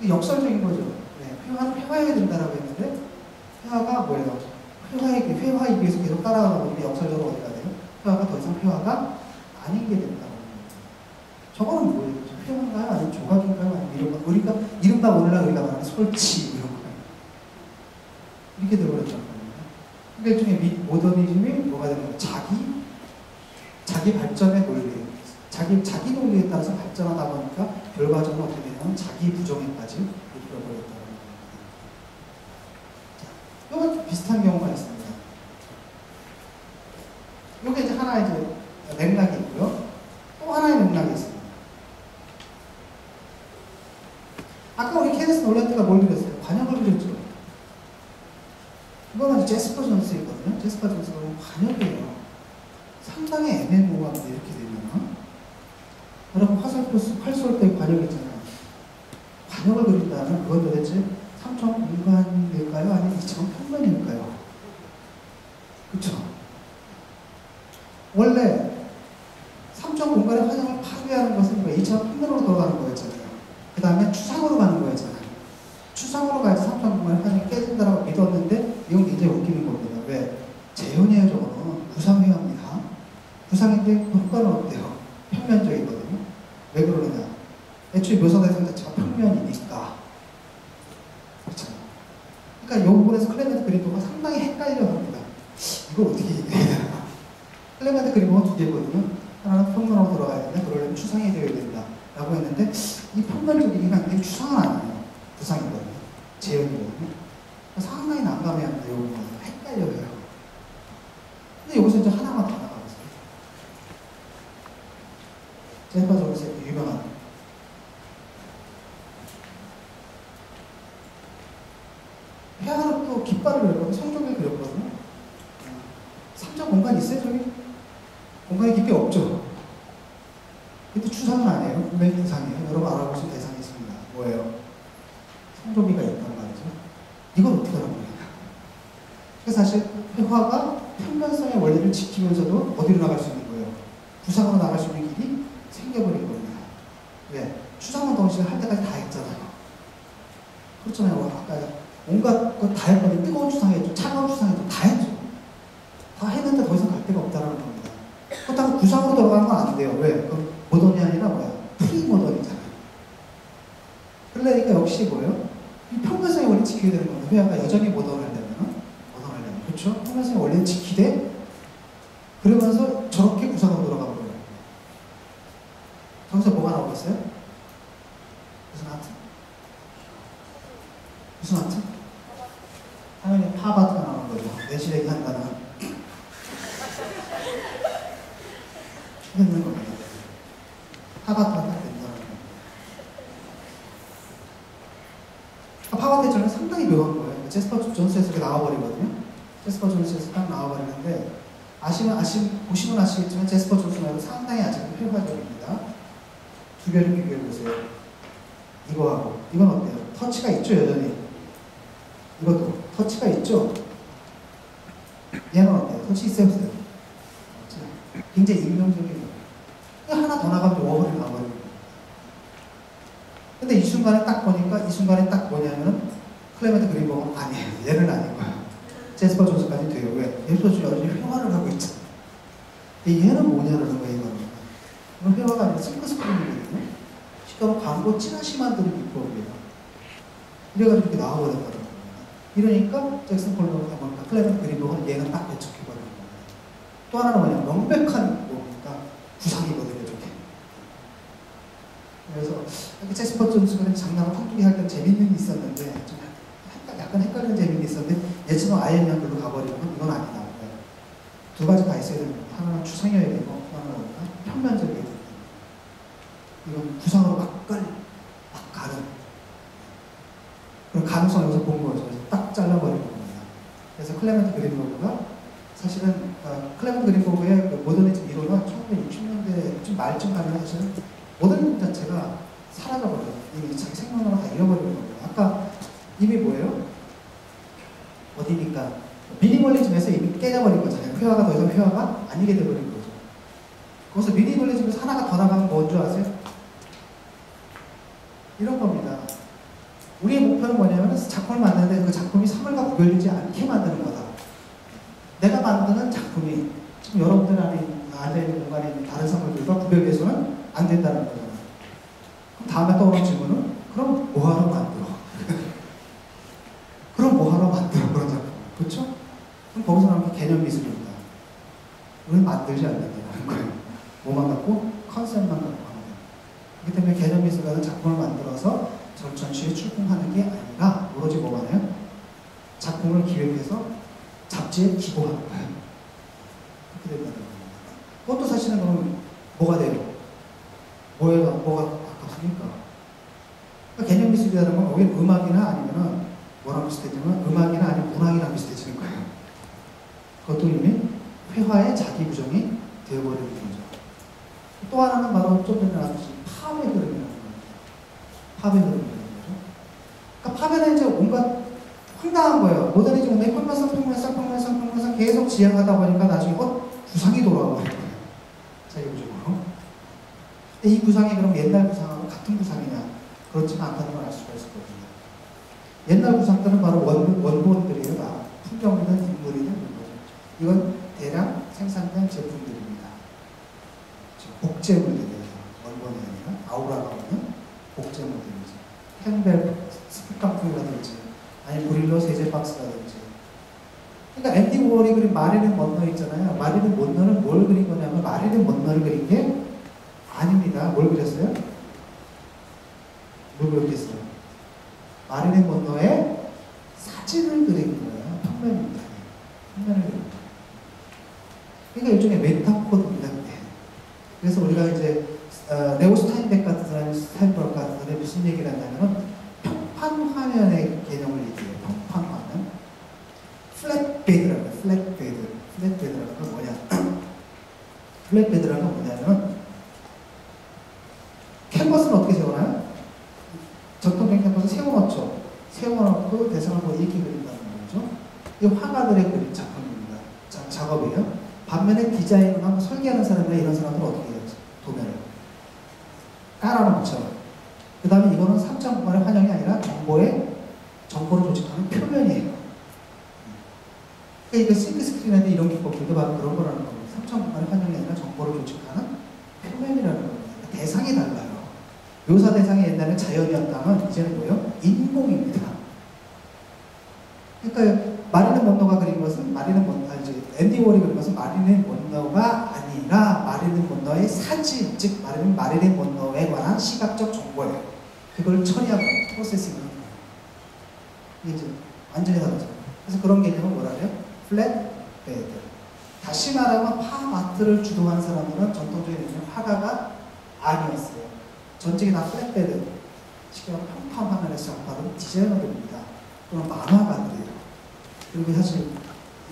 역설적인 거죠. 네, 회화는 회화해야 된다라고 했는데, 회화가 뭐예요? 회화이기 위해서 계속 따라가다 보니까 역설적으로 어디가 돼요? 회화가 더 이상 회화가 아닌 게 된다고. 저거는 뭐예요? 회화인가요? 아니면 조각인가요? 아니면 이런 거? 우리가 이른바 오늘날 우리가 말하는 솔치 이런 거예요. 이렇게 되어버렸단 말입니다. 그러니까 일종의 모더니즘이 뭐가 되는 거예요? 자기 발전의 논리, 자기 논리에 따라서 발전하다 보니까 결과적으로 어떻게 되냐면 자기 부정에까지 이끌어버렸다는 겁니다. 이건 비슷한 경우가 있습니다. 이게 이제 하나의 이제 맥락이 있고요. 또 하나의 맥락이 있습니다. 아까 우리 케네스 놀란트가 뭘 그렸어요? 관역을 그렸죠. 이거는 제스퍼 존스이거든요. 제스퍼 존스가 관역이에요. 상당히 애매모호한데 이렇게 되면 여러분 활쏠 때 관역 있잖아요. 관역을 그린다면 그건 도대체 3점 공간일까요? 아니면 2점 평면일까요? 그쵸? 원래 3점 공간의 환영을 파괴하는 것은 2점 평면으로 돌아가는 거였잖아요. 그 다음에 추상으로 가는 거였잖아요. 추상으로 가야지 3점 공간의 환영이 깨진다라고 믿었는데 이건 굉장히 웃기는 겁니다. 왜? 재현이에요. 저거는 구상회화입니다. 구상인데 그 효과는 어때요? 평면적이거든요. 왜 그러느냐? 애초에 묘사 대상 자체가 평면이니까. 그렇죠. 그러니까 이 부분에서 클레멘트 그린버그가 상당히 헷갈려 합니다. 이걸 어떻게 얘기해야 되나? 클레멘트 그린버그가 두 개거든요. 하나는 평면으로 돌아가야 된다. 그러려면 추상이 되어야 된다. 라고 했는데 이 평면적이긴 한데 추상은 아니에요. 구상이거든요. 재현이거든요. 상당히 난감해합니다. 이 부분에서 헷갈려요. 근데 여기서 이제 하나만 더 나가보세요. 제가 저기서 유명한 회화는 또 깃발을 그렸거든요. 성적을 그렸거든요. 3점 공간이 있어요, 저기? 공간이 깊게 없죠? 근데 추상은 아니에요. 분명히 대상이에요. 여러분 알아보실 대상이 있습니다. 뭐예요? 성조기가 있단 말이죠. 이걸 어떻게 알아보냐? 그래서 사실 회화가 평면성의 원리를 지키면서도 어디로 나갈 수 있는 거예요? 구상으로 나갈 수 있는 길이 생겨버린 겁니다. 왜? 추상은 동시에 할 때까지 다 했잖아요. 그렇잖아요. 아까 온갖 것 다 했거든요. 뜨거운 추상했죠. 차가운 추상했죠. 다 했죠. 다 했는데 더 이상 갈 데가 없다는 겁니다. 그렇다고 구상으로 들어가는 건 안 돼요. 왜? 그럼 모던이 아니라 뭐야? 프리모던이잖아요. 그러니까 역시 뭐예요? 이 평면성의 원리 지켜야 되는 겁니다. 회화가 여전히 모던하려면. 그렇죠? 평면성의 원리를 지키되 그러면서 저렇게 구상으로 돌아가는 거예요. 거기서 뭐가 나오겠어요? 무슨 아트? 무슨 아트? 당연히 팝아트가 나오는 거죠. 내실에게 한다는 있는 겁니다. 팝아트가 딱 된다는 거예요. 팝아트의 저는 상당히 묘한 거예요. 제스퍼 존스에서 이렇게 나와버리거든요. 제스퍼 존스에서 딱 나와버리는데 보시면 아시겠지만 제스퍼 존스 말고 상당히 아직은 회화적입니다. 두 개를 비교해보세요. 이거하고 이건 어때요? 터치가 있죠 여전히. 이것도 터치가 있죠. 얘는 어때요? 터치 있어요 없어요? 굉장히 익명적이에요. 하나 더 나가면 워홀이 나와버리고. 근데 이 순간에 딱 보니까 이 순간에 딱 뭐냐면 클레멘트 그린버그는 아니에요. 얘는 아닌 거야. 제스퍼 존스까지 돼요. 왜? 제스퍼 존스 여전히 회화를 하고 있잖아. 얘는 뭐냐는 거예요. 이건 회화가 아니라 싱크스크린이거든요. 시끄러워 광고 찌라시 만드는 기법이에요. 이래가지고 이렇게 나와버렸다는 겁니다. 이러니까 잭슨 폴로가 뭔가 클레멘트 그린버그는 얘는 딱 배척해버리는 겁니다. 또 하나는 뭐냐 명백한 뭡니까 부상이거든요. 이렇게. 그래서 제스퍼 존스가 장난을 탕두기 할 때 재밌는 게 있었는데 좀 약간 헷갈리는 재미는 있었는데 예처럼 아예 그냥 글로 가버리면 이건 아니다. 두 가지 다 있어야 됩니다. 하나는 추상이어야 되고 하나는 뭘까? 평면적이어야 됩니다. 이건 구상으로 막 가는 그런 가능성을 여기서 본 거죠. 그래서 딱 잘라버리는 겁니다. 그래서 클레멘트 그린버그가 사실은 클레멘트 그린버그의 그 모더니즘 이론은 1960년대 좀 말쯤 가면 사실은 모더니즘 자체가 사라져버려요. 이미 자기 생명력을 다 잃어버리는 겁니다. 아까 이미 뭐예요? 어디니까 미니멀리즘에서 이미 깨져버린 거잖아요. 회화가 더 이상 회화가 아니게 돼버린 거죠. 거기서 미니멀리즘에서 하나가 더 나가면 뭔 줄 아세요? 이런 겁니다. 우리의 목표는 뭐냐면 작품을 만드는데 그 작품이 사물과 구별되지 않게 만드는 거다. 내가 만드는 작품이 지금 여러분들 안에 앉아있는 공간에 있는 다른 사물들과 구별돼서는 안 된다는 거잖아요. 그럼 다음에 떠오르는 질문은 그럼 뭐하러 만들어? 그럼 뭐하러 만들어? 그런 작품. 그렇죠? 그럼 거기서 나오는 게 개념 미술입니다. 우리는 만들지 않는다는 거예요. 뭐만 갖고? 컨셉만 갖고 하는 거예요. 그렇기 때문에 개념 미술가는 작품을 만들어서 전시에 출품하는 게 아니라 오로지 뭐만 해요? 작품을 기획해서 잡지에 기고하는 거예요. 그렇게 된다는 겁니다. 그것도 사실은 그럼 뭐가 돼요? 뭐가 가깝습니까? 그러니까 개념 미술이라는 건 거기 음악이나 아니면은 뭐랑 비슷해지면 음악이나 아니면 문학이랑 비슷해지는 거예요. 그것도 이미 회화의 자기 부정이 되어버리는 거죠. 또 하나는 바로 좀 전에 나왔듯이 팝의 흐름이라는 거예요. 팝의 흐름이라는 거죠. 그러니까 팝에는 이제 온갖 황당한 거예요. 모더니즘은 내 평면성 계속 지향하다 보니까 나중에 구상이 돌아와 버린 거예요. 자기 부정으로. 근데 이 구상이 그럼 옛날 구상하고 같은 구상이냐? 그렇지만 않다는 걸 알 수가 있었거든요. 옛날 구상들은 바로 원본들이에요. 다 풍경이든 인물이든 이런 거죠. 이건 대량 생산된 제품들입니다. 복제물들이에요. 원본이 아니라 아우라가 없는 복제물들이죠. 캠벨 스프깡프라든지 아니면 브릴로 세제 박스라든지. 그러니까 앤디 워홀이 그린 마릴린 먼로 있잖아요. 마릴린 먼로는 뭘 그린 거냐면 마릴린 먼로를 그린 게 아닙니다. 뭘 그렸어요? 뭘 그렸겠어요? 마릴린 먼로의 사진을 그린 거예요. 평면입니다. 평면을 그린 거예요. 그러니까 일종의 메타코드입니다. 그래서 우리가 이제 네오 스타인백 같은 사람이 스타인버그 같은 사람이 무슨 얘기를 하냐면 평판 화면의 개념을 얘기해요. 평판 화면. 플랫베드라고 해요. 플랫베드. 플랫베드라는 건 뭐냐? 플랫베드라는 건 뭐냐면 캔버스는 어떻게 세워놔요? 전통적인 캔버스 세워놓죠. 세워놓고 대상을 보고 이렇게 그린다는 거죠. 이 화가들의 그림 작품입니다. 작업이에요. 반면에 디자인을 하고 설계하는 사람이나 이런 사람들은 어떻게 해요? 도면을 깔아놓죠. 그 다음에 이거는 3차 공간의 환영이 아니라 정보를 조직하는 표면이에요. 그러니까 이거 싱크 스크린한테 이런 기법들도 바로 그런 거라는 겁니다. 3차 공간의 환영이 아니라 정보를 조직하는 표면이라는 겁니다. 대상이 달라요. 묘사 대상이 옛날에 자연이었다면 이제는 뭐예요? 인공입니다. 그러니까 마릴린 먼로가 그린 것은 앤디 워홀이 그린 것은 마릴린 먼로가 아니라 마릴린 먼로의 사진, 즉 마릴린 먼로에 관한 시각적 정보예요. 그걸 처리하고 프로세싱을 합니다. 이게 이제 완전히 다르죠. 그래서 그런 개념은 뭐라 그래요? 플랫 베드. 다시 말하면 팝 아트를 주도한 사람들은 전통적인 화가가 아니었어요. 전직이 다 플랫 베드. 쉽게 말하면 평판 화면에서 작업하는 디자이너들입니다. 그런 만화가들이에요. 그리고 사실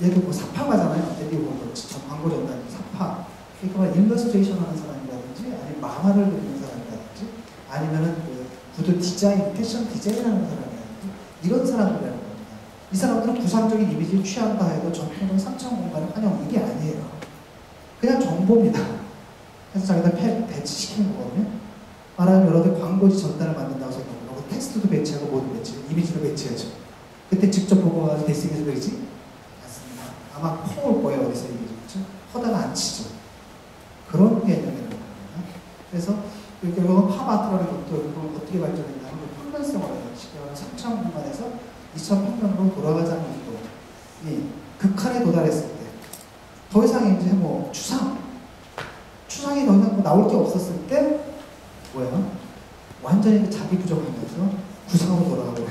얘도 뭐 사파가잖아요. 앤디 워홀 광고 전단 사파. 그러니까 일러스트레이션 하는 사람이라든지 아니면 만화를 그리는 사람이라든지 아니면은 그 구두 디자인, 패션 디자인 하는 사람이라든지 이런 사람들이라는 겁니다. 이 사람들은 구상적인 이미지를 취한다 해도 전통적인 3차 공간의 환영 이게 아니에요. 그냥 정보입니다. 그래서 자기가 배치시키는 거거든요. 말하면 여러분들 광고지 전단을 만든다고 생각하고 텍스트도 배치하고 모두 배치, 이미지도 배치하죠. 그때 직접 보고 가서 데스킹에서 그리지 않습니다. 아마 퍼올 거예요. 어디서 이미지. 그렇죠? 허다가 안 치죠. 그런 개념이라는 겁니다. 그래서 결국은 팝아트라는 것도 어떻게 발전했냐면 평면성을 해요. 쉽게 말하면 3차 공간에서 2차 평면으로 돌아가자는 것도 극한에 도달했을 때 더 이상 이제 뭐 추상이 더 이상 뭐 나올 게 없었을 때 뭐야? 완전히 자기 부정하면서 구상으로 돌아가고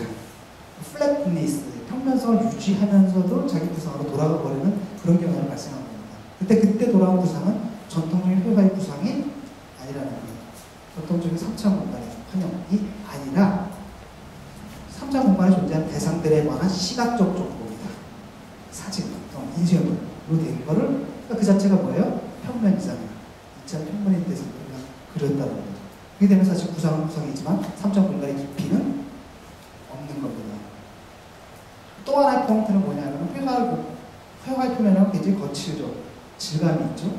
플랫니스, 평면성을 유지하면서도 자기 구상으로 돌아가 버리는 그런 경향이 발생한 겁니다. 그때 돌아온 구상은 전통적인 회화의 구상이 아니라는 거예요. 전통적인 3차 공간의 환영이 아니라 3차 공간에 존재하는 대상들에 관한 시각적 정보입니다. 사진, 인쇄물로 된 거를 그러니까 그 자체가 뭐예요? 평면이잖아요. 2차 평면에 대해서 우리가 그렸다는 거죠. 그렇게 되면 사실 구상은 구상이지만 3차 공간의 깊이는 없는 겁니다. 또 하나의 포인트는 뭐냐면 회화의 표면은 굉장히 거칠죠. 질감이 있죠.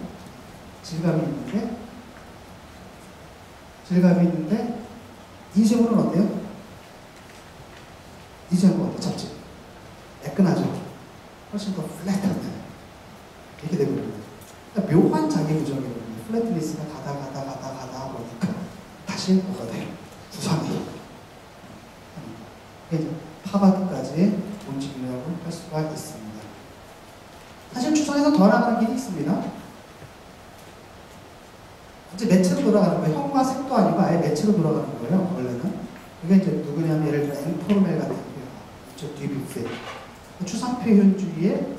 질감이 있는데 인쇄물은 어때요? 인쇄물은 어때요? 잡지. 매끈하죠. 훨씬 더 플랫한데 이렇게 되거든요. 그러니까 묘한 자기 구정이거든요. 플랫리스가 가다 보니까 다시 뭐가 돼요? 구상이. 이게 팝아트까지 움직이려고 할 수가 있습니다. 사실 추상에서 더 나가는 길이 있습니다. 이제 매체로 돌아가는 거예요. 형과 색도 아니고 아예 매체로 돌아가는 거예요. 원래는. 이게 이제 누구냐면 예를 들어 앵포르멜 같은 경우, 저 듀뷔페. 추상표현주의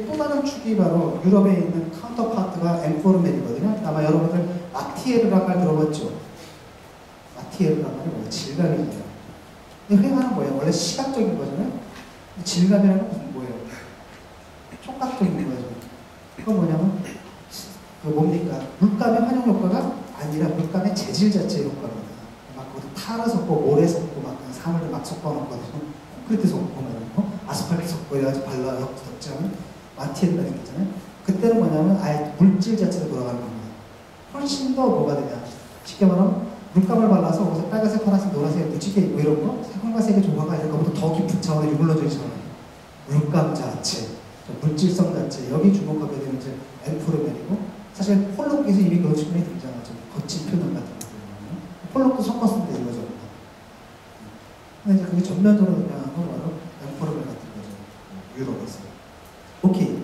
또 다른 축이 바로 유럽에 있는 카운터파트가 앵포르멜이거든요. 아마 여러분들 마티에르란 말 들어봤죠? 마티에르란 말이 뭐예요? 질감이에요. 근데 회화는 뭐예요? 원래 시각적인 거잖아요. 질감이라는 건 뭐예요? 촉각적인 거죠. 그건 뭐냐면 뭡니까? 물감의 환영 효과가 아니라 물감의 재질 자체의 효과입니다. 막 거기 타를 섞고 모래 섞고 막 사물을 막 섞어놓거든요. 콘크리트 섞고 아스팔트 섞고 이래가지고 발라서 덮자면 마티에르라는 게 있잖아요. 그때는 뭐냐면 아예 물질 자체로 돌아가는 겁니다. 훨씬 더 뭐가 되냐? 쉽게 말하면 물감을 발라서 거기서 빨간색, 파란색, 노란색, 무지개 뭐 이런 거 색깔과 색의 조화가 이런 것보다 더 깊은 차원의 유물러져 있잖아요. 물감 자체, 물질성 자체 여기 주목하게 되면 이제 앵포르멜이고 사실 폴록에서 이미 그런 측면이 등장하죠. 거친 표현 같은 거거든요. 폴록도 섞었습니다 이거죠. 근데 이제 그게 전면적으로 등장한 건 바로 앵포르멜 같은 거죠. 유럽에서. 오케이.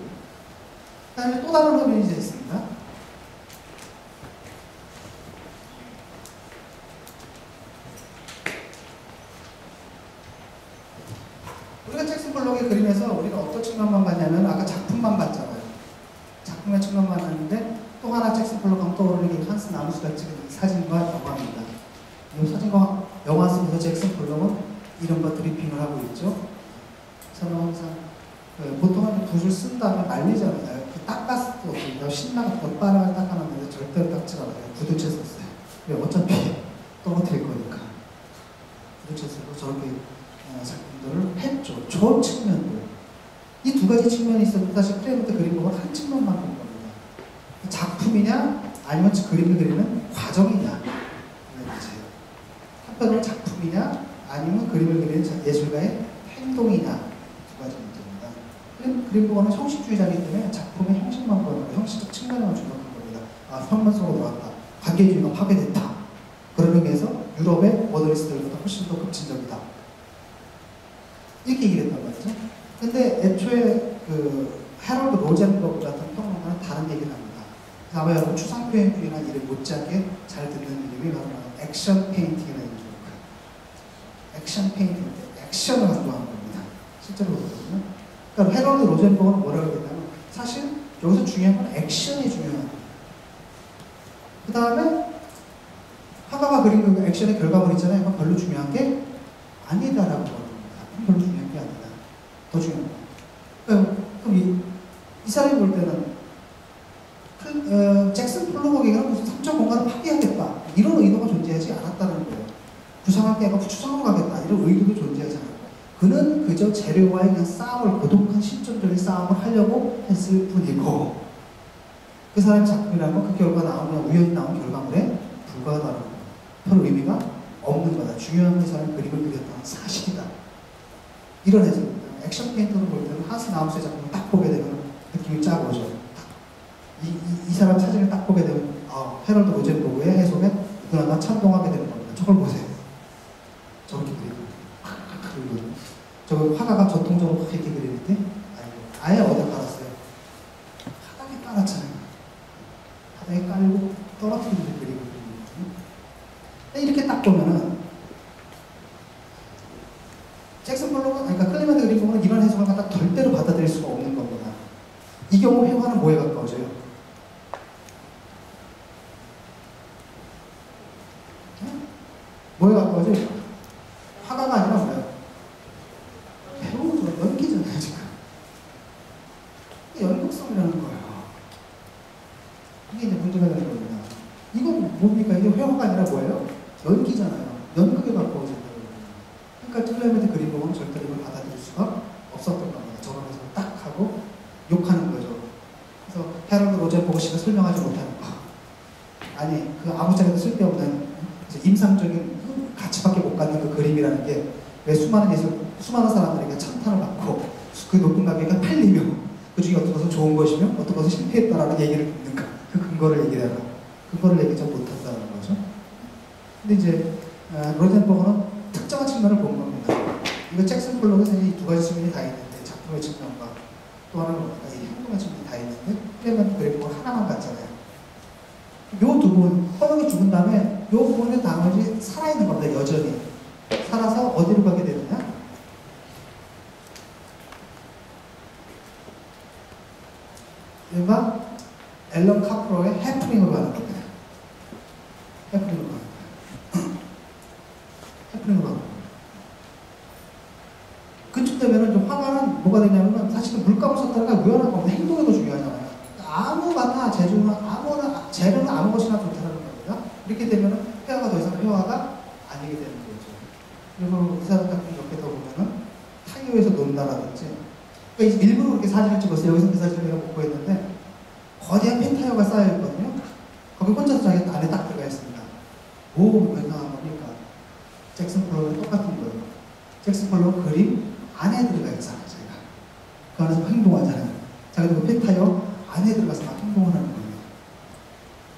그 다음에 또 다른 흐름이 이제 있습니다. 우리가 잭슨 pollock의 그림에서 우리가 어떤 측면만 봤냐면 아까 작품만 봤잖아요. 작품의 측면만 봤는데 또 하나 잭슨 pollock 하면 떠오르는 게 한스 나무스가 찍은 사진과 영화입니다. 이 사진과 영화 속에서 잭슨 pollock은 이른바 드리핑을 하고 있죠. 저는 항상 보통은 붓을 쓴 다음에 말리잖아요. 닦았을 때 없습니다. 신나가 덧바람을 닦아놨는데 절대로 닦지 않아요. 구두채 썼어요. 왜? 어차피 떨어뜨릴 거니까. 구두채 쓰고 저렇게 작품들을 했죠. 저 측면들. 이 두 가지 측면이 있어도 사실 크레모트 그림 보면 한 측면만 본 겁니다. 작품이냐 아니면 그림을 그리는 과정이냐. 한편으로 작품이냐 아니면 그림을 그리는 예술가의 행동이냐 두 가지 문제입니다. 그림보거는 형식주의자이기 때문에 작품의 형식만 보는 거예요. 형식적 측면에만 주목한 겁니다. 아, 평면 속으로 들어왔다. 관계주의가 파괴됐다. 그런 의미에서 유럽의 모더니스트들보다 훨씬 더 급진적이다. 이렇게 얘기를 했단 말이죠. 근데 애초에 그 해럴드 로젠버그 같은 평론가는 다른 얘기를 합니다. 아마 여러분 추상표현주의나 이를 못지않게 잘 듣는 이름이 바로 액션 페인팅이라는 이름입니다. 액션 페인팅인데 액션을 강조하는 겁니다. 실제로 그렇거든요. 그러니까 해럴드 로젠버그는 뭐라고 했냐면 사실 여기서 중요한 건 액션이 중요한 거예요. 그 다음에 화가가 그린 그 액션의 결과물 있잖아요. 이건 별로 중요한 게 아니다라고 합니다. 별로 중요한 게 아니다. 더 중요한 거. 그럼 이 사람이 볼 때는 잭슨 플로버에게는 무슨 3차 공간을 파괴하겠다 이런 의도가 존재하지 않았다는 거예요. 구상하게 하고 추상으로 가겠다 이런 의도도 존재하지 않았고 그는 그저 재료와의 그냥 싸움을 고독한 신점적인 싸움을 하려고 했을 뿐이고 그 사람의 작품이라는 건 그 결과 나오면 우연히 나온 결과물에 불과하다는 거예요. 별 의미가 없는 거다. 중요한 그 사람이 그림을 그렸다는 사실이다. 이런 해석입니다. 액션 페인터를 볼 때는 하스 나우스의 작품을 딱 보게 되면 느낌이 쫙 오죠. 이 사람 사진을 딱 보게 되면 해럴드 로젠버그의 해석에 누구나 찬동하게 되는 겁니다. 저걸 보세요. 저렇게 그리고 그리고 저거 화가가 전통적으로 이렇게 그릴 때 아예 어디다 깔았어요? 바닥에 깔았잖아요. 바닥에 깔고 떨어뜨리는 그리고 이렇게 딱 보면은 잭슨 플로그, 그러니까 클리먼트 그린버그는 이런 해석을 갖다 절대로 받아들일 수가 없는 겁니다. 이 경우 회화는 뭐에 가까워져요? 뭐에 가까워져요? 화가가 아니라 뭐예요? 배우죠. 연기잖아요, 지금. 연극성이라는 거예요. 이게 이제 문제가 되는 겁니다. 이건 뭡니까? 이게 회화가 아니라 뭐예요? 연기잖아요. 연극에 가까워진다는 거예요. 그러니까 클레멘트 그린버그는 절대로 이걸 받아들일 수가 없었던 겁니다. 저런 해석을 딱 하고 욕하는 거죠. 그래서 해럴드 로젠버그 씨가 설명하지 못하는 거. 아니, 그 아무짝에도 쓸데없는 임상적인 가치밖에 못 갖는 그 그림이라는 게 왜 수많은 사람들에게 찬탄을 받고 그 높은 가격에 팔리며 그 중에 어떤 것은 좋은 것이며 어떤 것은 실패했다라는 얘기를 듣는가. 그 근거를 얘기하라. 근거를 얘기하지 못한다는 거죠. 근데 이제 로젠버그는 특정한 측면을 본 겁니다. 이거 잭슨 플로그에서 이 두 가지 측면이 다 있는데 작품의 측면과 또 하나는 뭡니까? 이 행동의 측면이 다 있는데 클레멘트 그린버그 하나만 같잖아요. 요 두 분, 허명이 죽은 다음에 요 부분의 나머지 살아있는 겁니다. 여전히. 살아서 어디로 가게 되느냐? 얘가 앨런 카프로의 해프닝으로 가는 겁니다. 해프닝으로 가는 거예요. 해프닝으로 가는 거예요. 그쯤 되면은 좀 화가는 뭐가 되냐면 사실은 물감을 썼다는 게 우연한 겁니다. 행동이 더 중요하잖아요. 아무거나 재료는 아무 것이나 좋다는 겁니다. 이렇게 되면은 회화가 더 이상 회화가 아니게 되는 거죠. 그리고 이 사람 같은 이렇게 더 보면은 타이어에서 논다라든지 그러니까 일부러 그렇게 사진을 찍었어요. 여기서 그 사진을 내가 못 보였는데 거대한 펜타이어가 쌓여있거든요. 거기 혼자서 자기 안에 딱 들어가 있습니다. 오, 웬만한 겁니까? 잭슨 플로우는 똑같은 거예요. 잭슨 플로우 그림 안에 들어가 있잖아요. 제가 그 안에서 행동하잖아요. 자기도 그 펜타이어 안에 들어가서 막 행동을 하는 거예요.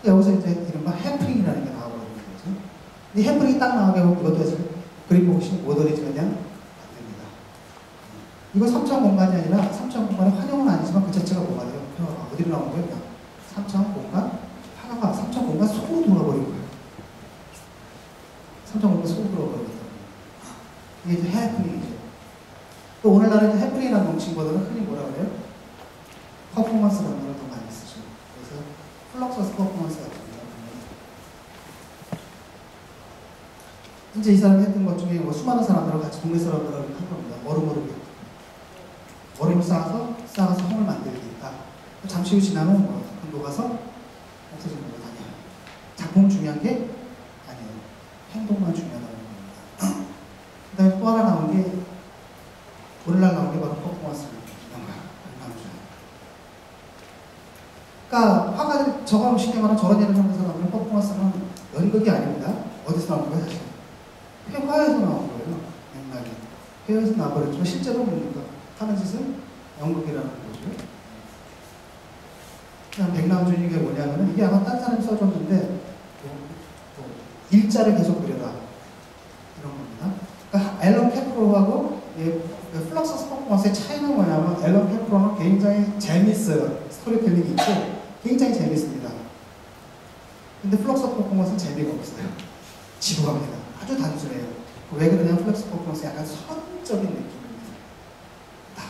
여기서 이제 이른바 해프닝이라는 게 나와버리는 거죠. 이 해프닝이 딱 나오게 하면 이것도 해서 그림 보고 싶은 모더니즘에 대한 안 됩니다. 이거 3차 공간이 아니라 3차 공간의 환영은 아니지만 그 자체가 뭐가 돼요? 어디로 나온 거예요? 3차 공간? 화가가 3차 공간 속으로 들어버린 거예요. 3차 공간 속으로 들어버린 거예요. 이게 이제 해프닝이죠. 또 오늘날은 해프닝이라는 명칭보다는 흔히 뭐라 그래요? 퍼포먼스라는 걸 더 많이 쓰죠. 그래서 플럭서스 퍼포먼스 같은 거. 이제 이 사람이 했던 것 중에 뭐 수많은 사람들하고 같이 동네 사람들하고 한 겁니다. 얼음을 쌓아서 성을 만들게 있다. 잠시 후 지나면 뭐 녹아서 없어지는 거거든요. 작품 중요한 게 아니에요. 행동만 중요하다는 겁니다. 그 다음에 또 하나 나온 게 오늘날 나온 게 바로 퍼포먼스를 이런 거야. 그러니까 화가들이 저거 쉽게 말하면 저런 일을 하는 사람들은 퍼포먼스는 연극이 아닙니다. 어디서 나온 거예요 사실? 회화에서 나온 거예요. 맥락이. 회화에서 나와버렸지만 실제로 뭡니까? 하는 짓은 연극이라는 거죠. 거죠. 그냥 백남준 이게 뭐냐면은 이게 아마 딴 사람이 써줬는데 일자를 계속 그려라 이런 겁니다. 그러니까 앨런 캐프로하고 플럭서스 퍼포먼스의 차이는 뭐냐면 앨런 캐프로는 굉장히 재밌어요. 스토리텔링이 있고 굉장히 재밌습니다. 근데 플럭서스 퍼포먼스는 재미가 없어요. 지루합니다. 아주 단순해요. 왜 그러냐면 플럭서스 퍼포먼스 약간 선적인 느낌입니다. 딱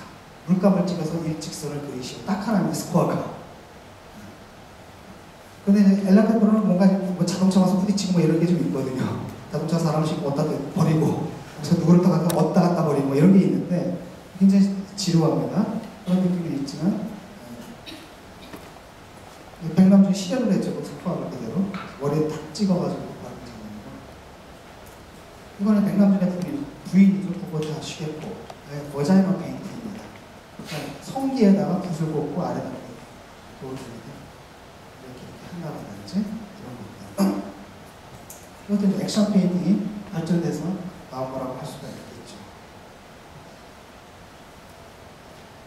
물감을 찍어서 일직선을 그리시고 딱 하나입니다. 스코어가. 근데 앨런 캐프로는 뭔가 뭐 자동차 와서 부딪히고 뭐 이런 게 좀 있거든요. 자동차 사람을 싣고 어디다 버리고 그래서 누구를 또 어디다 갖다 버리고 뭐 이런 게 있는데 굉장히 지루합니다. 그런 느낌이 있지만 백남준 시연을 했죠. 스코어를 그대로 머리에 탁 찍어가지고 바른 장면이고 이거는 백남준의 부인이죠. 그거 다 쉬겠고 버자이너 페인팅입니다. 그러니까 성기에다가 붓을 꽂고 아래다가 도어줍니다. 한다든지 이런 겁니다. 이것도 이제 액션 페인팅이 발전돼서 나온 거라고 할 수가 있겠죠.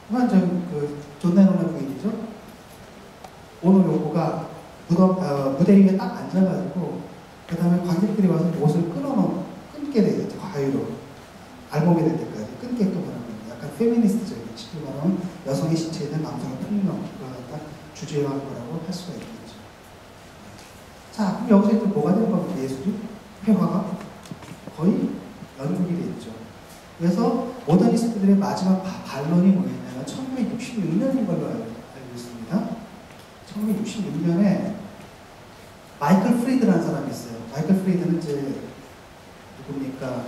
그만 존 레논의 부인이죠. 오노 요코가 무대 위에 딱 앉아가지고 그 다음에 관객들이 와서 옷을 끊게 되죠. 가위로 알몸이 될 때까지 끊게끔 하는 겁니다. 약간 페미니스트적인 쉽게 말하면 여성의 신체에 있는 남성의 폭력을 딱 주제화한 거라고 할 수가 있겠죠. 자, 그럼 여기서 또 뭐가 되는 겁니까? 예술이? 회화가 거의 연극이 됐죠. 그래서 모더니스트들의 마지막 반론이 뭐였냐면 1966년인 걸로 알고 있습니다. 1966년에 마이클 프리드라는 사람이 있어요. 마이클 프리드는 이제 누굽니까?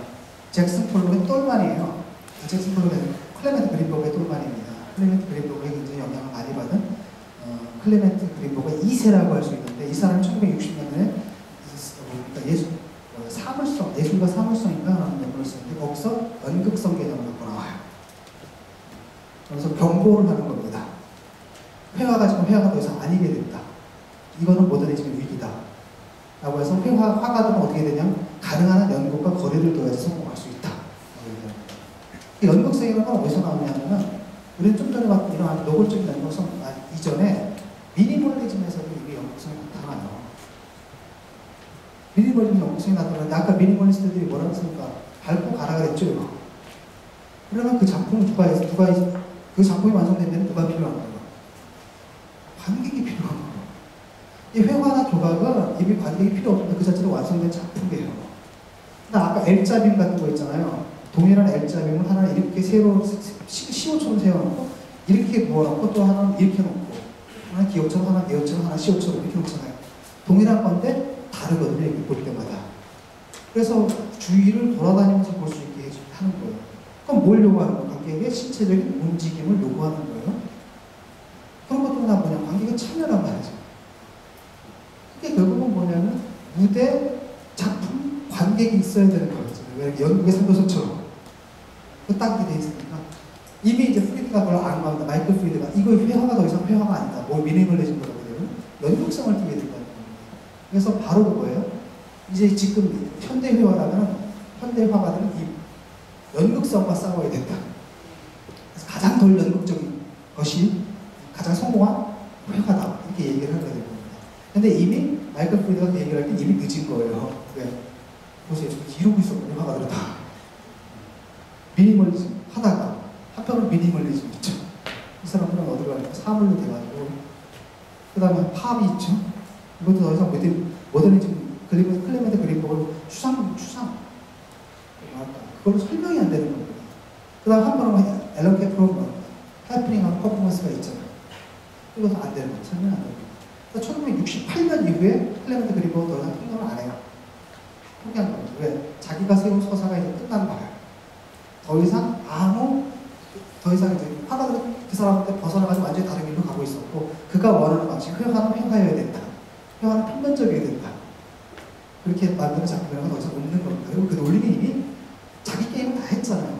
잭슨 폴록의 똘만이에요. 잭슨 폴록은 클레멘트 그린버그의 똘만입니다. 클레멘트 그린버그에 굉장히 영향을 많이 받은 클레멘트 그린버그의 2세라고 할 수 있는데 이 사람은 1960년에 사물성, 예술과 사물성인가 하는 논문을 쓰는데 거기서 연극성 개념을 갖고 나와요. 그래서 경고를 하는 겁니다. 회화가 지금 회화가 더 이상 아니게 된다. 이거는 모더니즘의 위기다. 라고 해서 화가들은 어떻게 되냐면 가능한 한 연극과 거리를 둬야지 성공할 수 있다. 연극성이라는 건 어디서 나오냐면 우리는 좀 전에 봤던 이런 아주 노골적인 연극성 이전에 미니멀리즘에서도 이게 연극성이 나타나요. 미니멀리즘 연극성이 나타나는데 아까 미니멀리스트들이 뭐라고 했습니까? 밟고 가라 그랬죠. 이거. 그러면 그 작품은 그 작품이 완성되면 누가 필요한 거예요? 관객이 필요한 거예요. 이 회화나 조각은 이미 관객이 필요 없는데 그 자체로 완성된 작품이에요. 아까 L자빔 같은 거 있잖아요. 동일한 L자빔을 하나 이렇게 세로 시옷처럼 세워놓고 이렇게 부어놓고 또 하나는 이렇게 놓고 하나 기역처럼 하나 내역처럼 하나 시옷처럼 이렇게 놓잖아요. 동일한 건데 다르거든요. 이렇게 볼 때마다. 그래서 주위를 돌아다니면서 볼 수 있게 하는 거예요. 그럼 뭘 요구하는 거예요? 관객의 신체적인 움직임을 요구하는 거예요. 그런 것도 다 뭐냐? 관객의 참여란 말이죠. 그게 결국은 뭐냐면 무대, 작품, 관객이 있어야 되는 거죠. 왜 연극의 삼도서처럼 그 딱이 돼 있으니까 이미 이제 프리드가 그걸 안 합니다. 마이클 프리드가 이거 회화가 더 이상 회화가 아니다. 뭘 미니멀리즘보다 그대로 연극성을 띠게 된다는 겁니다. 그래서 바로 그거예요. 이제 지금 현대 회화라면 현대 화가들은 이 연극성과 싸워야 된다. 그래서 가장 덜 연극적인 것이 가장 성공한 회화다. 이렇게 얘기를 하게 될 겁니다. 근데 이미 마이클 프리드가 그 얘기를 할 때 이미 늦은 거예요. 왜? 보세요. 지금 이러고 있었거든요. 화가들은 다. 미니멀리즘 하다가 한편으로 미니멀리즘 있죠. 이 사람들은 어디로 가니까 사물로 돼가지고 그 다음에 팝이 있죠. 이것도 더 이상 모더니즘 클레멘트 그린버그를 추상 그걸로 설명이 안 되는 겁니다. 그 다음 한편으로 앨런 캐프로 해프닝하고 퍼포먼스가 있잖아요. 이것도 안 되는 거예요. 설명 안 되는 거예요. 1968년 이후에 클레멘트 그린버그 더 이상 통역을 안 해요. 포기한 겁니다. 왜? 자기가 세운 서사가 이제 끝난 거예요. 더 이상 이제 화가들은 그 사람한테 벗어나가지고 완전히 다른 길로 가고 있었고 그가 원하는 방식, 회화는 회화여야 된다. 회화는 평면적이어야 된다. 그렇게 만드는 작품이라는 건 더 이상 없는 겁니다. 그리고 그 논리는 이미 자기 게임을 다 했잖아요.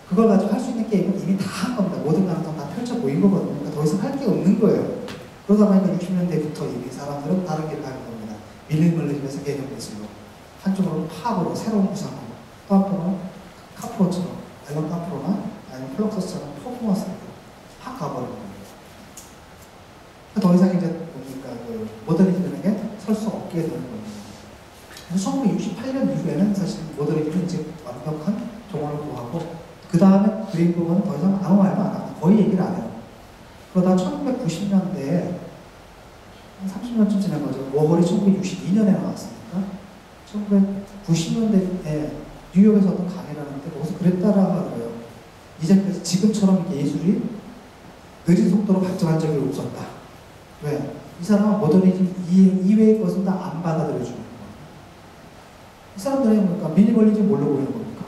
그걸 가지고 할 수 있는 게임은 이미 다 한 겁니다. 모든 가능성 다 펼쳐 보인 거거든요. 그러니까 더 이상 할 게 없는 거예요. 그러다 보니까 60년대부터 이미 사람들은 다른 길을 가는 겁니다. 미니멀리즘에서 개념 예술로 한쪽으로는 팝으로 새로운 구상으로 또 한편으로는 카프로처럼 앨런 카프로나 아니면 플럭서스처럼 퍼포먼스로 확 가버립니다. 되는 겁니다. 1968년 이후에는 사실 모더니즘은 이제 완벽한 동원을 구하고 그 다음에 그레이브 보건은 더 이상 아무 말도 안 합니다. 거의 얘기를 안 해요. 그러다 1990년대에 한 30년쯤 지난 거죠. 워홀이 1962년에 나왔으니까 1990년대에 뉴욕에서 어떤 강의를 하는데 거기서 그랬다라고 하더라고요. 이제까지 지금처럼 예술이 느린 속도로 발전한 적이 없었다. 왜? 이 사람은 모더니즘 이외의 것은 다 안 받아들여주는 거예요. 이 사람들은 뭡니까? 미니멀리즘 뭘로 보이는 겁니까?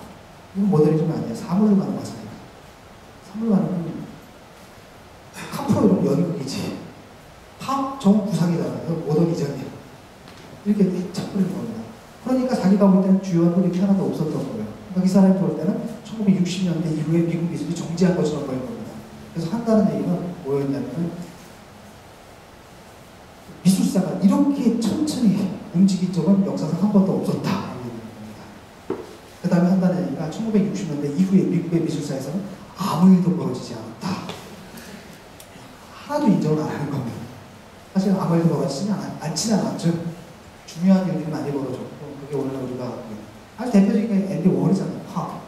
이건 모더니즘이 아니에요. 사물로 가는 거잖아요. 사물로 가는 건 카프로 이런 연극이지. 팝 정구상이잖아요. 모더니즘이에요. 이렇게 쳐버리는 겁니다. 그러니까 자기가 볼 때는 주요한 흐름이 하나도 없었던 거예요. 그러니까 이 사람이 볼 때는 1960년대 이후에 미국 미술이 정지한 것처럼 보이는 겁니다. 그래서 한다는 얘기는 뭐였냐면 미술사가 이렇게 천천히 움직인 적은 역사상 한 번도 없었다. 그 다음에 한다는 얘기가 1960년대 이후에 미국의 미술사에서는 아무 일도 벌어지지 않았다. 하나도 인정을 안 하는 겁니다. 사실 아무 일도 벌어지지 않지는 않았죠. 중요한 일들이 많이 벌어졌고 그게 오늘날 우리가 아주 대표적인 게 앤디 워홀이잖아요. 팝.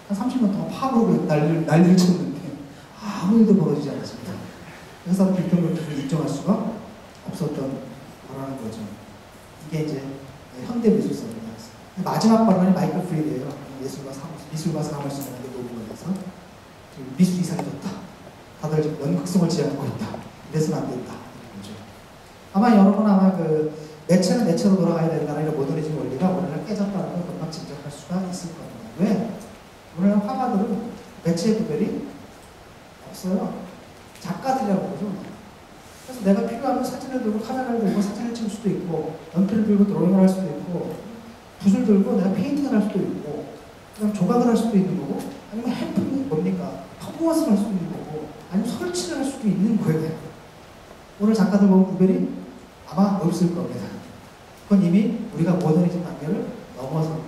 한 30년 동안 팝으로 난리를 쳤는데 아무 일도 벌어지지 않았습니다. 그래서 불평을 인정할 수가 없었던 거라는 거죠. 이게 이제 현대 미술사입니다. 마지막 발언이 마이클 프리드예요. 미술과 사물성의 노무원에서 미술이 이상해졌다. 다들 지금 연극성을 지향하고 있다. 이래서는 안 된다. 거죠. 아마 여러분 아마 그 매체는 매체로 돌아가야 된다는 이런 모더니즘 원리가 오늘날 깨졌다는 걸 금방 짐작할 수가 있을 겁니다. 왜? 오늘날 화가들은 매체의 구별이 없어요. 작가들이라고 그러죠. 그래서 내가 필요하면 사진을 들고 카메라를 들고 사진을 찍을 수도 있고 연필을 들고 드로잉을 할 수도 있고 붓을 들고 내가 페인팅을 할 수도 있고 그다음 조각을 할 수도 있는 거고 아니면 해프닝이 뭡니까? 퍼포먼스를 할 수도 있는 거고 아니면 설치를 할 수도 있는 거예요. 오늘 작가들 보면 구별이 아마 없을 겁니다. 그건 이미 우리가 모더니즘 단계를 넘어서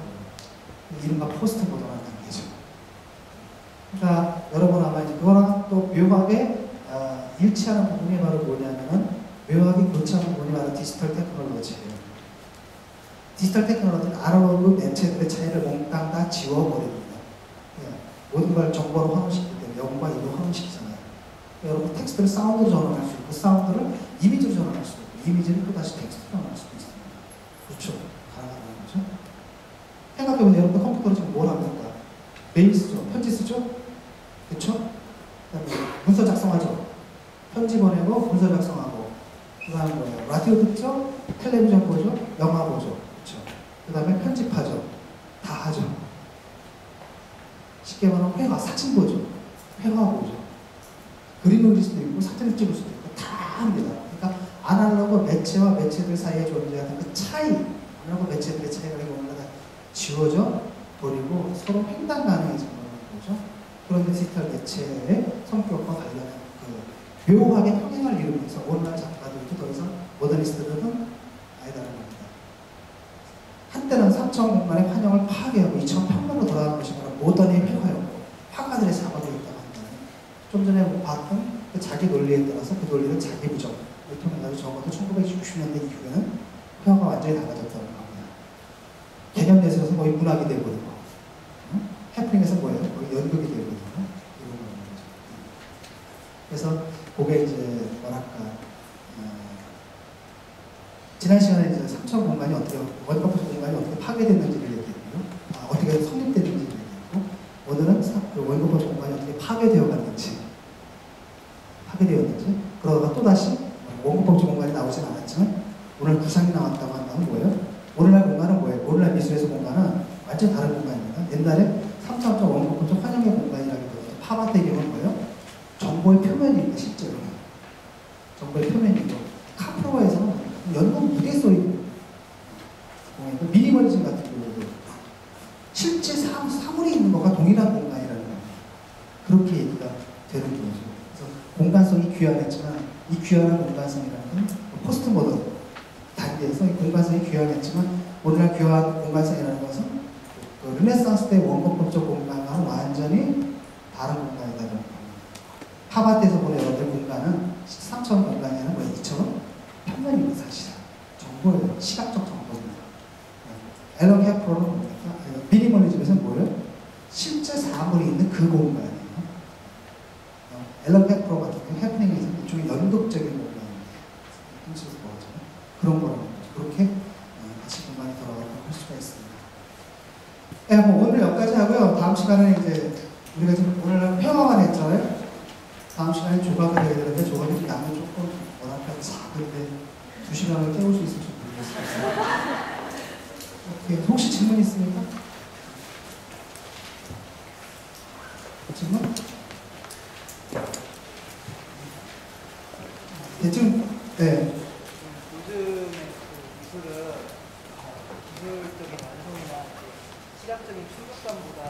이른바 포스트 모더한 단계죠. 그러니까 여러분 아마 이제 그거랑 또 묘하게 일치하는 부분이 바로 뭐냐면은 묘하게 교차하는 부분이 바로 디지털 테크놀로지예요. 디지털 테크놀로지는 아날로그 매체들의 차이를 몽땅 다 지워버립니다. 모든 걸 정보로 환원시키기 때문에 영과 이로 환원시키잖아요. 여러분 텍스트를 사운드로 전환할 수 있고 사운드를 이미지로 전환할 수도 있고 이미지를 또 다시 텍스트로 전환할 수도 있습니다. 그렇죠. 가능하다는 거죠. 생각해보면 여러분 컴퓨터로 지금 뭘 합니까? 메일 쓰죠. 편지 쓰죠. 그렇죠. 그다음에 문서 작성하죠. 편지 보내고 문서 작성하고 그 다음에 뭐예요? 라디오 듣죠? 텔레비전 보죠? 영화 보죠. 그렇죠. 그 다음에 편집하죠. 다 하죠. 쉽게 말하면 회화, 사진 보죠. 회화 보죠. 그림을 그릴 수도 있고 사진을 찍을 수도 있고 다 합니다. 그러니까 아날로그 매체와 매체들 사이에 존재하는 그 차이, 아날로그 매체들의 차이가 오늘날 지워져 버리고 서로 횡단 가능해진 거죠. 그런데 디지털 매체의 성격과 관련한 그 묘하게 평행을 이루면서 오늘날 작가들도 더 이상 모더니스트들은 아니다는 겁니다. 한때는 3차원 공간의 환영을 파괴하고 2차원 평면으로 돌아가는 것이 바로 모던의 필요하였고 화가들의 사고도 있다고 합니다. 좀 전에 봤던 그 자기 논리에 따라서 그 논리는 자기 부정을 통해 적어도 1960년대 이후에는 회화가 완전히 달라졌다고 합니다. 개념 내에서 거의 문학이 되어버리고 해프닝에서 뭐예요? 거의 연극이 되어버리고 이런 거죠. 그래서 그게 이제 뭐랄까 지난 시간에 이제 3차원 공간이 어떻게 원컴포즈 공간이 어떻게 파괴됐는지를 얘기했고요. 어떻게 성립됐는지를 얘기했고 오늘은 그 원컴포즈 공간이 어떻게 파괴되어 갔는지 그러다가 또다시 원컴포즈 공간이 나오진 않았지만 오늘 구상이 나왔다고 한다면 뭐예요? 오늘날 공간은 뭐예요? 오늘날 미술에서 공간은 완전 다른 공간입니다. 옛날에 3차원적 원컴포즈 환영의 공간이라기보다 팝아트의 경우는 뭐예요? 정보의 표면입니다. 실제로 정보의 표면이고 카프로에서는 연극 무대 소리 미니멀리즘 같은 경우도 실제 사물이 있는 것과 동일한 공간이라는 겁니다. 그렇게 얘기가 되는 거죠. 그래서 공간성이 귀환했지만 이 귀환한 공간성이라는 건 포스트 모던 단계에서 이 공간성이 귀환했지만 오늘날 귀환 공간성이라는 것은 그 르네상스 때 원건법적 공간과는 완전히 다른 공간이다라는 겁니다. 팝아트에서 보는 여러분들 공간은 3차원 공간이 아니라 2차원 평면입니다. 사실은 정보 정보예요. 시각적 정보입니다. 앨런 캐프로는 뭡니까? 미니멀리즘에서는 뭐예요? 실제 사물이 있는 그 공간이에요. 앨런 캐프로 같은 경우 해프닝에서는 일종의 연극적인 공간인데 흔치에서 뭐하잖아요. 그런 거라는 거죠. 그렇게 다시 공간이 돌아가도록 할 수가 있습니다. 네, 뭐 오늘 여기까지 하고요. 다음 시간에 이제 우리가 지금 오늘 회화만 했잖아요. 다음 시간에 조각을 해야 되는데 조각이 나는 조금 뭐랄까 작은데 2시간을 때울 수 있을지 모르겠습니다. 오케이. 혹시 질문 있습니까? 질문? 대충 네. 요즘의 그 기술은 기술적인 완성이나 시각적인 충족감보다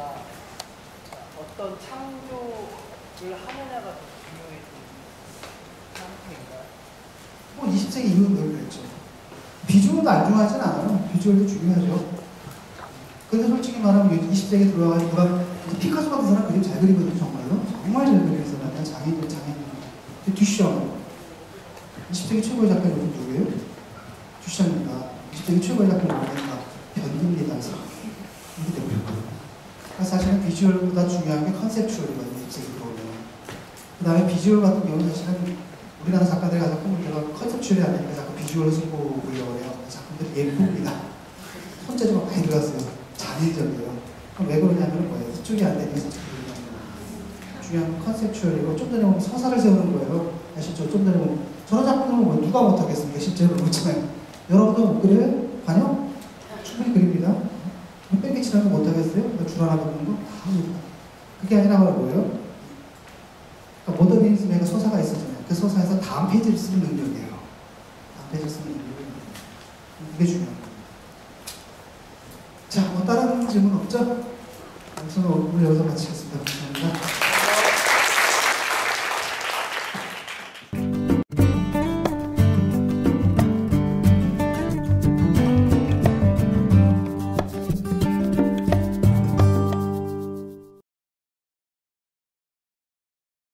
어떤 창조를 하느냐가 더 중요해진 상태인가요? 뭐 20세기 이후는 늘 그랬죠. 비주얼도 안 중요하진 않아요. 비주얼도 중요하죠. 근데 솔직히 말하면 20세기 들어와가지고 누가 피카소 같은 사람 그림 잘 그리거든요. 정말로. 정말 잘 그리는 사람. 장인들. 듀샹. 20세기 최고의 작가는 누구예요? 듀샹입니다. 20세기 최고의 작가는 누구입니까? 변기입니다. 이게 되고요. 사실은 비주얼보다 중요한 게 컨셉추얼이거든요. 20세기 들어오면. 그 다음에 비주얼 같은 경우는 사실은 우리나라 작가들이 가장 꿈을 컨셉추얼이 아니니까 자꾸 비주얼을 쓰고 보려고 해요. 작품들이 예쁩니다. 손재주가 많이 들어갔어요. 잔인적이에요. 그럼 왜 그러냐면 뭐예요? 이쪽이 안 되니까 중요한 건 컨셉추얼이고 좀 전에 보면 서사를 세우는 거예요. 아시죠? 좀 전에 보면 저런 작품은 뭐 누가 못하겠습니까? 실제로 그렇잖아요. 여러분도 못 그려요? 관여? 충분히 그립니다. 뺑기 치는 거 못하겠어요? 줄 하나 그리는 거? 다 합니다. 그게 아니라 뭐예요? 그러니까 모더니즘에 서사가 있었잖아요. 그 서사에서 다음 페이지를 쓰는 능력이에요. 다음 페이지를 쓰는 능력이에요. 이게 중요한 겁니다. 자, 뭐 다른 질문 없죠? 우선 오늘 여기서 마치겠습니다.